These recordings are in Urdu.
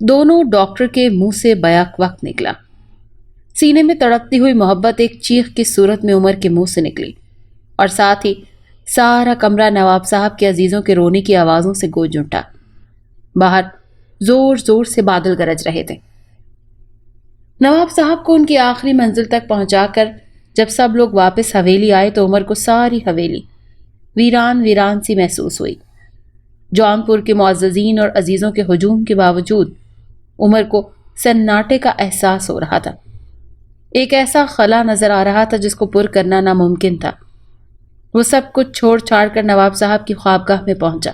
دونوں ڈاکٹر کے منہ سے بیک وقت نکلا۔ سینے میں تڑپتی ہوئی محبت ایک چیخ کی صورت میں عمر کے منہ سے نکلی، اور ساتھ ہی سارا کمرہ نواب صاحب کے عزیزوں کے رونے کی آوازوں سے گونج اٹھا۔ باہر زور زور سے بادل گرج رہے تھے۔ نواب صاحب کو ان کی آخری منزل تک پہنچا کر جب سب لوگ واپس حویلی آئے تو عمر کو ساری حویلی ویران ویران سی محسوس ہوئی۔ جونپور کے معززین اور عزیزوں کے ہجوم کے باوجود عمر کو سناٹے کا احساس ہو رہا تھا۔ ایک ایسا خلا نظر آ رہا تھا جس کو پر کرنا ناممکن تھا۔ وہ سب کچھ چھوڑ چھاڑ کر نواب صاحب کی خوابگاہ میں پہنچا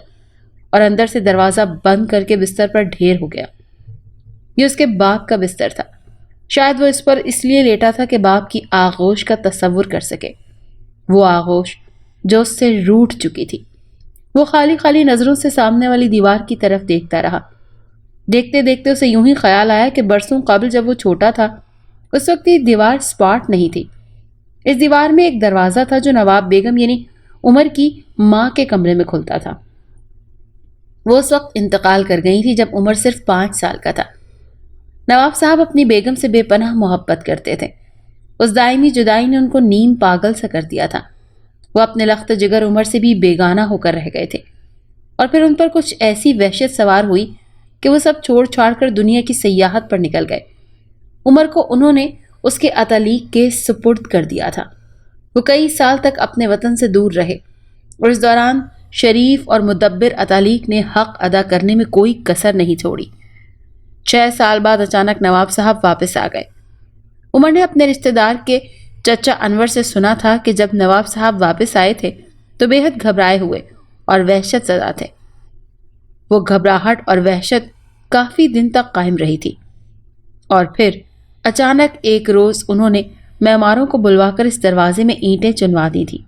اور اندر سے دروازہ بند کر کے بستر پر ڈھیر ہو گیا۔ یہ اس کے باپ کا بستر تھا۔ شاید وہ اس پر اس لیے لیٹا تھا کہ باپ کی آغوش کا تصور کر سکے، وہ آغوش جو اس سے روٹھ چکی تھی۔ وہ خالی خالی نظروں سے سامنے والی دیوار کی طرف دیکھتا رہا۔ دیکھتے دیکھتے اسے یوں ہی خیال آیا کہ برسوں قبل جب وہ چھوٹا تھا اس وقت یہ دیوار سپاٹ نہیں تھی۔ اس دیوار میں ایک دروازہ تھا جو نواب بیگم یعنی عمر کی ماں کے کمرے میں کھلتا تھا۔ وہ اس وقت انتقال کر گئی تھی جب عمر صرف 5 سال کا تھا۔ نواب صاحب اپنی بیگم سے بے پناہ محبت کرتے تھے۔ اس دائمی جدائی نے ان کو نیم پاگل سا کر دیا تھا۔ وہ اپنے لخت جگر عمر سے بھی بیگانہ ہو کر رہ گئے تھے، اور پھر ان پر کچھ ایسی وحشت سوار ہوئی کہ وہ سب چھوڑ چھاڑ کر دنیا کی سیاحت پر نکل گئے۔ عمر کو انہوں نے اس کے عتالیق کے سپرد کر دیا تھا۔ وہ کئی سال تک اپنے وطن سے دور رہے، اور اس دوران شریف اور مدبر عتالیق نے حق ادا کرنے میں کوئی کسر نہیں چھوڑی۔ 6 سال بعد اچانک نواب صاحب واپس آ گئے۔ عمر نے اپنے رشتہ دار کے چچا انور سے سنا تھا کہ جب نواب صاحب واپس آئے تھے تو بے حد گھبرائے ہوئے اور وحشت زدہ تھے۔ وہ گھبراہٹ اور وحشت کافی دن تک قائم رہی تھی، اور پھر اچانک ایک روز انہوں نے معماروں کو بلوا کر اس دروازے میں اینٹیں چنوا دی تھی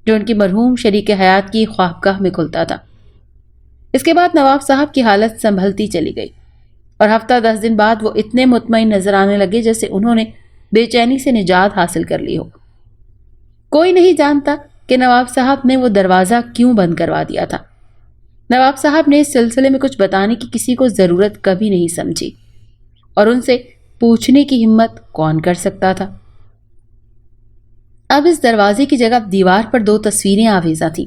جو ان کی مرحوم شریک حیات کی خوابگاہ میں کھلتا تھا۔ اس کے بعد نواب صاحب کی حالت سنبھلتی چلی گئی، اور ہفتہ 10 دن بعد وہ اتنے مطمئن نظر آنے لگے جیسے انہوں نے بے چینی سے نجات حاصل کر لی ہو۔ کوئی نہیں جانتا کہ نواب صاحب نے وہ دروازہ کیوں بند کروا دیا تھا۔ نواب صاحب نے اس سلسلے میں کچھ بتانے کی کسی کو ضرورت کبھی نہیں سمجھی، اور ان سے پوچھنے کی ہمت کون کر سکتا تھا۔ اب اس دروازے کی جگہ دیوار پر 2 تصویریں آویزاں تھیں۔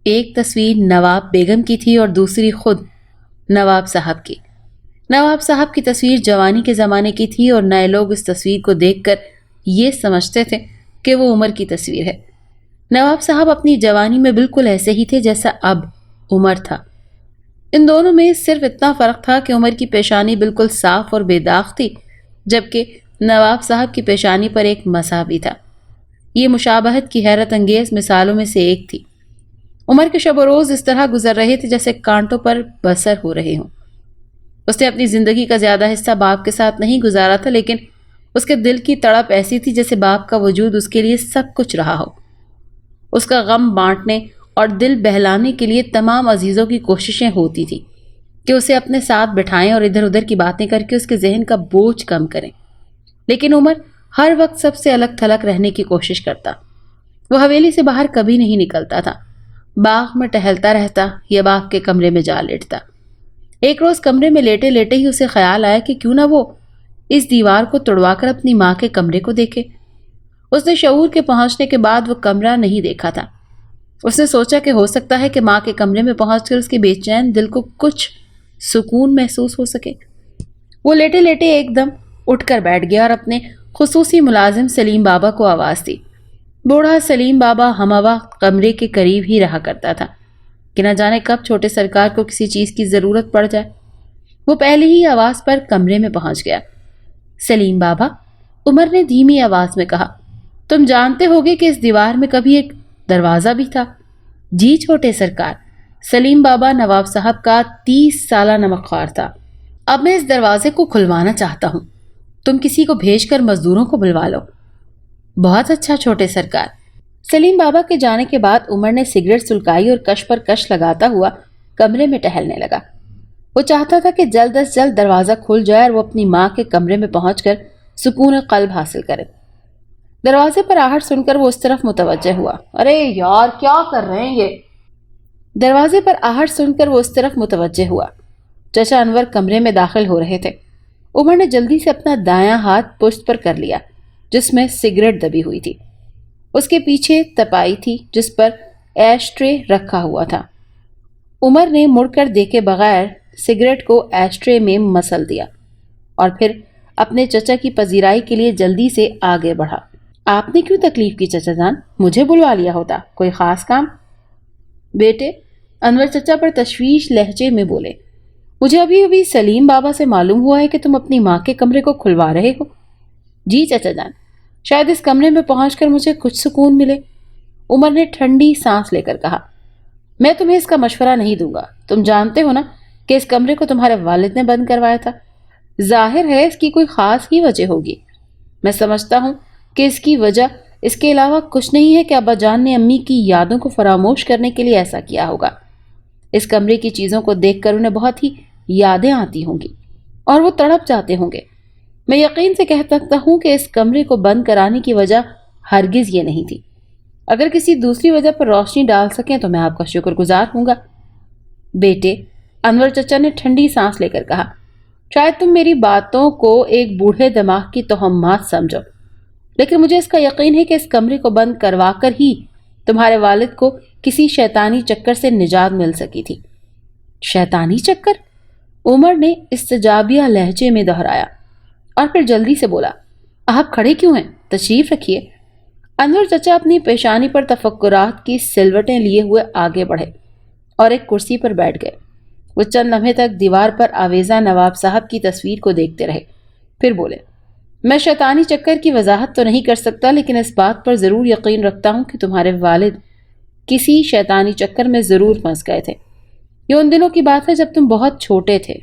ایک تصویر نواب بیگم کی تھی اور دوسری خود نواب صاحب کی۔ نواب صاحب کی تصویر جوانی کے زمانے کی تھی، اور نئے لوگ اس تصویر کو دیکھ کر یہ سمجھتے تھے کہ وہ عمر کی تصویر ہے۔ نواب صاحب اپنی جوانی میں بالکل ایسے ہی تھے جیسا اب عمر تھا۔ ان دونوں میں صرف اتنا فرق تھا کہ عمر کی پیشانی بالکل صاف اور بے داغ تھی، جبکہ نواب صاحب کی پیشانی پر ایک مسح بھی تھا۔ یہ مشابہت کی حیرت انگیز مثالوں میں سے ایک تھی۔ عمر کے شب و روز اس طرح گزر رہے تھے جیسے کانٹوں پر بسر ہو رہے ہوں۔ اس نے اپنی زندگی کا زیادہ حصہ باپ کے ساتھ نہیں گزارا تھا، لیکن اس کے دل کی تڑپ ایسی تھی جیسے باپ کا وجود اس کے لیے سب کچھ رہا ہو۔ اس کا غم بانٹنے اور دل بہلانے کے لیے تمام عزیزوں کی کوششیں ہوتی تھی کہ اسے اپنے ساتھ بٹھائیں اور ادھر ادھر کی باتیں کر کے اس کے ذہن کا بوجھ کم کریں، لیکن عمر ہر وقت سب سے الگ تھلگ رہنے کی کوشش کرتا۔ وہ حویلی سے باہر کبھی نہیں نکلتا تھا، باغ میں ٹہلتا رہتا یا باغ کے کمرے میں جا لیٹتا۔ ایک روز کمرے میں لیٹے لیٹے ہی اسے خیال آیا کہ کیوں نہ وہ اس دیوار کو توڑوا کر اپنی ماں کے کمرے کو دیکھے۔ اس نے شعور کے پہنچنے کے بعد وہ کمرہ نہیں دیکھا تھا۔ اس نے سوچا کہ ہو سکتا ہے کہ ماں کے کمرے میں پہنچ کر اس کے بے چین دل کو کچھ سکون محسوس ہو سکے۔ وہ لیٹے لیٹے ایک دم اٹھ کر بیٹھ گیا اور اپنے خصوصی ملازم سلیم بابا کو آواز دی۔ بوڑھا سلیم بابا ہمہ وقت کمرے کے قریب ہی رہا کرتا تھا کہ نہ جانے کب چھوٹے سرکار کو کسی چیز کی ضرورت پڑ جائے۔ وہ پہلی ہی آواز پر کمرے میں پہنچ گیا۔ سلیم بابا، عمر نے دھیمی آواز میں کہا، تم جانتے ہوگے کہ اس دیوار میں کبھی ایک دروازہ بھی تھا؟ جی چھوٹے سرکار۔ سلیم بابا نواب صاحب کا 30 سالہ نمک خوار تھا۔ اب میں اس دروازے کو کھلوانا چاہتا ہوں، تم کسی کو بھیج کر مزدوروں کو بلوا لو۔ بہت اچھا چھوٹے سرکار۔ سلیم بابا کے جانے کے بعد عمر نے سگریٹ سلکائی اور کش پر کش لگاتا ہوا کمرے میں ٹہلنے لگا۔ وہ چاہتا تھا کہ جلد از جلد دروازہ کھل جائے اور وہ اپنی ماں کے کمرے میں پہنچ کر سکون قلب حاصل کرے۔ دروازے پر آہٹ سن کر وہ اس طرف متوجہ ہوا۔ ارے یار، کیا کر رہے ہیں یہ؟ دروازے پر آہٹ سن کر وہ اس طرف متوجہ ہوا چچا انور کمرے میں داخل ہو رہے تھے۔ عمر نے جلدی سے اپنا دایاں ہاتھ پشت پر کر لیا جس میں سگریٹ دبی ہوئی تھی۔ اس کے پیچھے تپائی تھی جس پر ایش ٹرے رکھا ہوا تھا۔ عمر نے مڑ کر دیکھے بغیر سگریٹ کو ایش ٹرے میں مسل دیا اور پھر اپنے چچا کی پذیرائی کے لیے جلدی سے آگے بڑھا۔ آپ نے کیوں تکلیف کی چچا جان؟ مجھے بلوا لیا ہوتا، کوئی خاص کام؟ بیٹے، انور چچا پر تشویش لہجے میں بولے، مجھے ابھی سلیم بابا سے معلوم ہوا ہے کہ تم اپنی ماں کے کمرے کو کھلوا رہے ہو۔ جی چچا جان، شاید اس کمرے میں پہنچ کر مجھے کچھ سکون ملے۔ عمر نے ٹھنڈی سانس لے کر کہا، میں تمہیں اس کا مشورہ نہیں دوں گا۔ تم جانتے ہو نا کہ اس کمرے کو تمہارے والد نے بند کروایا تھا۔ ظاہر ہے اس کی کوئی خاص ہی وجہ ہوگی۔ میں سمجھتا ہوں کہ اس کی وجہ اس کے علاوہ کچھ نہیں ہے کہ ابا جان نے امی کی یادوں کو فراموش کرنے کے لیے ایسا کیا ہوگا۔ اس کمرے کی چیزوں کو دیکھ کر انہیں بہت ہی یادیں آتی ہوں گی اور وہ تڑپ جاتے ہوں گے۔ میں یقین سے کہہ سکتا ہوں کہ اس کمرے کو بند کرانے کی وجہ ہرگز یہ نہیں تھی۔ اگر کسی دوسری وجہ پر روشنی ڈال سکیں تو میں آپ کا شکر گزار ہوں گا۔ بیٹے، انور چچا نے ٹھنڈی سانس لے کر کہا، شاید تم میری باتوں کو ایک بوڑھے دماغ کی توہمات سمجھو، لیکن مجھے اس کا یقین ہے کہ اس کمرے کو بند کروا کر ہی تمہارے والد کو کسی شیطانی چکر سے نجات مل سکی تھی۔ شیطانی چکر؟ عمر نے استجابیہ لہجے میں دہرایا اور پھر جلدی سے بولا، آپ کھڑے کیوں ہیں؟ تشریف رکھیے۔ انور چچا اپنی پیشانی پر تفکرات کی سلوٹیں لیے ہوئے آگے بڑھے اور ایک کرسی پر بیٹھ گئے۔ وہ چند لمحے تک دیوار پر آویزہ نواب صاحب کی تصویر کو دیکھتے رہے، پھر بولے، میں شیطانی چکر کی وضاحت تو نہیں کر سکتا، لیکن اس بات پر ضرور یقین رکھتا ہوں کہ تمہارے والد کسی شیطانی چکر میں ضرور پھنس گئے تھے۔ یہ ان دنوں کی بات ہے جب تم بہت چھوٹے تھے۔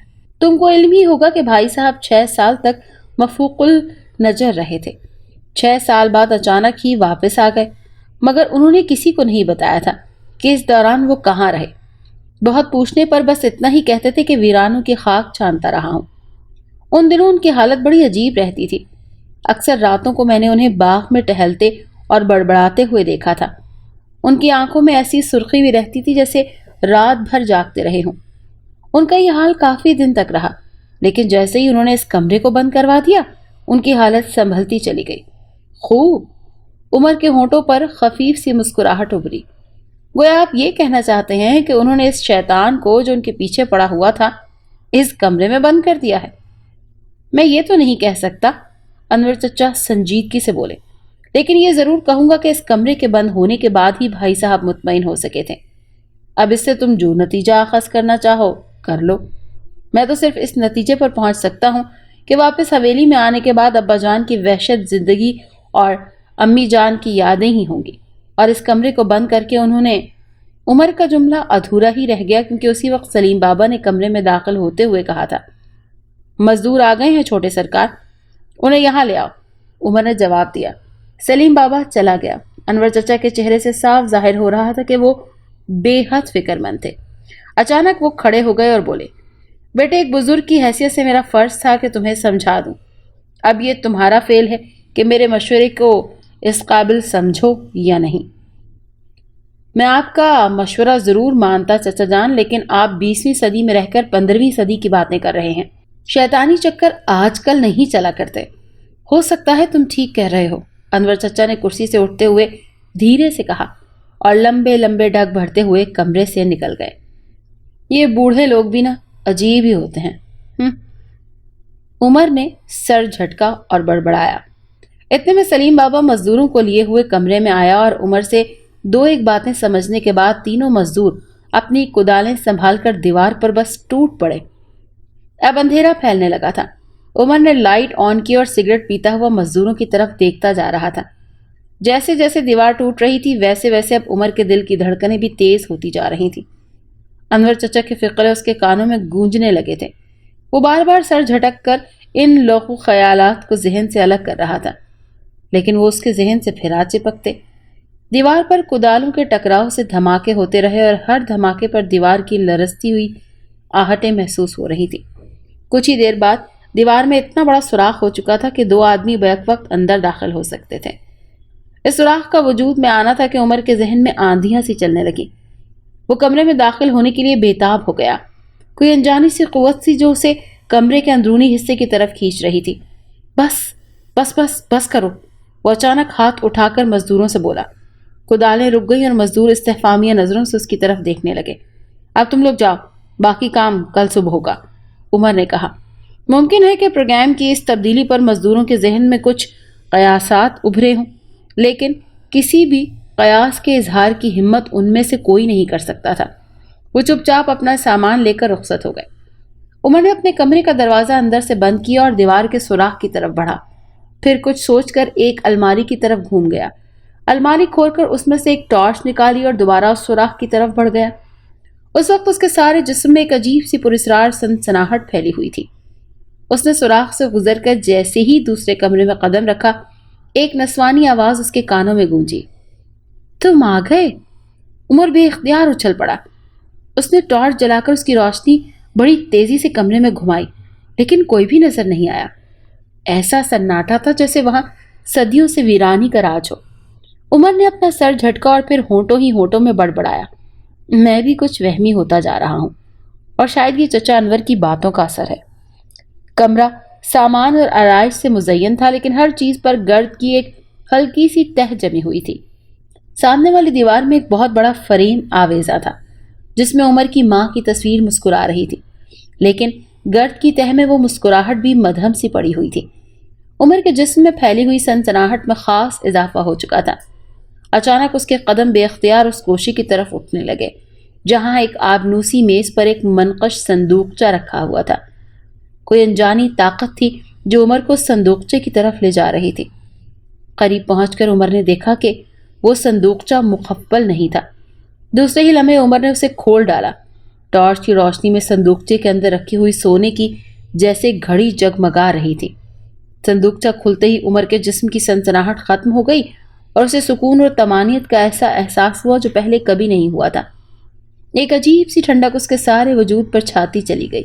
تم کو علم ہی ہوگا کہ بھائی صاحب 6 سال تک مفوق النظر رہے تھے۔ 6 سال بعد اچانک ہی واپس آ گئے، مگر انہوں نے کسی کو نہیں بتایا تھا کہ اس دوران وہ کہاں رہے۔ بہت پوچھنے پر بس اتنا ہی کہتے تھے کہ ویرانوں کی خاک چھانتا رہا ہوں۔ ان دنوں ان کی حالت بڑی عجیب رہتی تھی۔ اکثر راتوں کو میں نے انہیں باغ میں ٹہلتے اور بڑبڑاتے ہوئے دیکھا تھا۔ ان کی آنکھوں میں ایسی سرخی بھی رہتی تھی جیسے رات بھر جاگتے رہے ہوں۔ ان کا یہ حال کافی دن تک رہا، لیکن جیسے ہی انہوں نے اس کمرے کو بند کروا دیا، ان کی حالت سنبھلتی چلی گئی۔ خوب! عمر کے ہونٹوں پر خفیف سی مسکراہٹ ابھری۔ گویا آپ یہ کہنا چاہتے ہیں کہ انہوں نے اس شیطان کو جو ان کے پیچھے پڑا ہوا تھا اس کمرے میں بند کر دیا ہے؟ میں یہ تو نہیں کہہ سکتا، انور چچا سنجیدگی سے بولے، لیکن یہ ضرور کہوں گا کہ اس کمرے کے بند ہونے کے بعد ہی بھائی صاحب مطمئن ہو سکے تھے۔ اب اس سے تم جو نتیجہ اخذ کرنا چاہو کر لو۔ میں تو صرف اس نتیجے پر پہنچ سکتا ہوں کہ واپس حویلی میں آنے کے بعد ابا جان کی وحشت زندگی اور امی جان کی یادیں ہی ہوں گی، اور اس کمرے کو بند کر کے انہوں نے… عمر کا جملہ ادھورا ہی رہ گیا کیونکہ اسی وقت سلیم بابا نے کمرے میں داخل ہوتے ہوئے کہا تھا، مزدور آ گئے ہیں چھوٹے سرکار، انہیں یہاں لے آؤ۔ عمر نے جواب دیا۔ سلیم بابا چلا گیا۔ انور چچا کے چہرے سے صاف ظاہر ہو رہا تھا کہ وہ بے حد فکر مند تھے۔ اچانک وہ کھڑے ہو گئے اور بولے، بیٹے، ایک بزرگ کی حیثیت سے میرا فرض تھا کہ تمہیں سمجھا دوں۔ اب یہ تمہارا فعل ہے کہ میرے مشورے کو اس قابل سمجھو یا نہیں۔ میں آپ کا مشورہ ضرور مانتا چچا جان، لیکن آپ 20ویں صدی میں رہ کر 15ویں صدی کی باتیں کر رہے ہیں۔ شیطانی چکر آج کل نہیں چلا کرتے۔ ہو سکتا ہے تم ٹھیک کہہ رہے ہو، انور چچا نے کرسی سے اٹھتے ہوئے دھیرے سے کہا اور لمبے لمبے ڈگ بھرتے ہوئے کمرے سے نکل گئے۔ یہ بوڑھے لوگ بھی نا عجیب ہی ہوتے ہیں۔ عمر نے سر جھٹکا اور بڑبڑایا۔ اتنے میں سلیم بابا مزدوروں کو لیے ہوئے کمرے میں آیا اور عمر سے 2-1 باتیں سمجھنے کے بعد تینوں مزدور اپنی کدالیں سنبھال کر دیوار پر بس ٹوٹ پڑے۔ اب اندھیرا پھیلنے لگا تھا۔ عمر نے لائٹ آن کی اور سگریٹ پیتا ہوا مزدوروں کی طرف دیکھتا جا رہا تھا۔ جیسے جیسے دیوار ٹوٹ رہی تھی ویسے ویسے اب عمر کے دل کی دھڑکنیں بھی تیز ہوتی جا رہی تھیں۔ انور چچا کے فقرے اس کے کانوں میں گونجنے لگے تھے۔ وہ بار بار سر جھٹک کر ان لوکو خیالات کو ذہن سے الگ کر رہا تھا، لیکن وہ اس کے ذہن سے پھر چپکتے۔ دیوار پر کدالوں کے ٹکراؤ سے دھماکے ہوتے رہے اور ہر دھماکے پر دیوار کی لرزتی ہوئی آہٹیں محسوس ہو رہی تھی۔ کچھ ہی دیر بعد دیوار میں اتنا بڑا سوراخ ہو چکا تھا کہ 2 آدمی بیک وقت اندر داخل ہو سکتے تھے۔ اس سوراخ کا وجود میں آنا تھا کہ عمر کے ذہن میں آندھیاں سی چلنے لگی۔ وہ کمرے میں داخل ہونے کے لیے بے تاب ہو گیا۔ کوئی انجانی سی قوت سی جو اسے کمرے کے اندرونی حصے کی طرف کھینچ رہی تھی۔ بس بس بس بس کرو، وہ اچانک ہاتھ اٹھا کر مزدوروں سے بولا۔ کدالیں رک گئی اور مزدور استفہامیہ نظروں سے اس کی طرف دیکھنے لگے۔ اب تم لوگ جاؤ، باقی کام کل صبح ہوگا، عمر نے کہا۔ ممکن ہے کہ پروگرام کی اس تبدیلی پر مزدوروں کے ذہن میں کچھ قیاسات ابھرے ہوں، لیکن کسی بھی قیاس کے اظہار کی ہمت ان میں سے کوئی نہیں کر سکتا تھا۔ وہ چپ چاپ اپنا سامان لے کر رخصت ہو گئے۔ عمر نے اپنے کمرے کا دروازہ اندر سے بند کیا اور دیوار کے سوراخ کی طرف بڑھا، پھر کچھ سوچ کر ایک الماری کی طرف گھوم گیا۔ الماری کھول کر اس میں سے ایک ٹارچ نکالی اور دوبارہ اس سوراخ کی طرف بڑھ گیا۔ اس وقت اس کے سارے جسم میں ایک عجیب سی پراسرار سنسناہٹ پھیلی ہوئی تھی۔ اس نے سوراخ سے گزر کر جیسے ہی دوسرے کمرے میں قدم رکھا، ایک نسوانی آواز اس کے کانوں میں گونجی۔ تم آ گئے؟ عمر بے اختیار اچھل پڑا۔ اس نے ٹارچ جلا کر اس کی روشنی بڑی تیزی سے کمرے میں گھمائی، لیکن کوئی بھی نظر نہیں آیا۔ ایسا سناٹا تھا جیسے وہاں صدیوں سے ویرانی کا راج ہو۔ عمر نے اپنا سر جھٹکا اور پھر ہونٹوں ہی ہونٹوں میں بڑبڑایا۔ میں بھی کچھ وہمی ہوتا جا رہا ہوں، اور شاید یہ چچا انور کی باتوں کا اثر ہے۔ کمرہ سامان اور آرائش سے مزین تھا، لیکن ہر چیز پر گرد کی ایک ہلکی سی تہ جمی ہوئی تھی۔ سامنے والی دیوار میں ایک بہت بڑا فریم آویزہ تھا، جس میں عمر کی ماں کی تصویر مسکرا رہی تھی، لیکن گرد کی تہ میں وہ مسکراہٹ بھی مدھم سی پڑی ہوئی تھی۔ عمر کے جسم میں پھیلی ہوئی سنسناہٹ میں خاص اضافہ ہو چکا تھا۔ اچانک اس کے قدم بے اختیار اس گوشے کی طرف اٹھنے لگے جہاں ایک آبنوسی میز پر ایک منقش صندوقچہ رکھا ہوا تھا۔ کوئی انجانی طاقت تھی جو عمر کو صندوقچے کی طرف لے جا رہی تھی۔ قریب پہنچ کر عمر نے دیکھا کہ وہ صندوقچہ مقفل نہیں تھا۔ دوسرے ہی لمحے عمر نے اسے کھول ڈالا۔ ٹارچ کی روشنی میں صندوقچے کے اندر رکھی ہوئی سونے کی جیسے گھڑی جگمگا رہی تھی۔ صندوقچہ کھلتے ہی عمر کے جسم کی سنسناہٹ ختم ہو گئی اور اسے سکون اور طمانینت کا ایسا احساس ہوا جو پہلے کبھی نہیں ہوا تھا۔ ایک عجیب سی ٹھنڈک اس کے سارے وجود پر چھاتی چلی گئی۔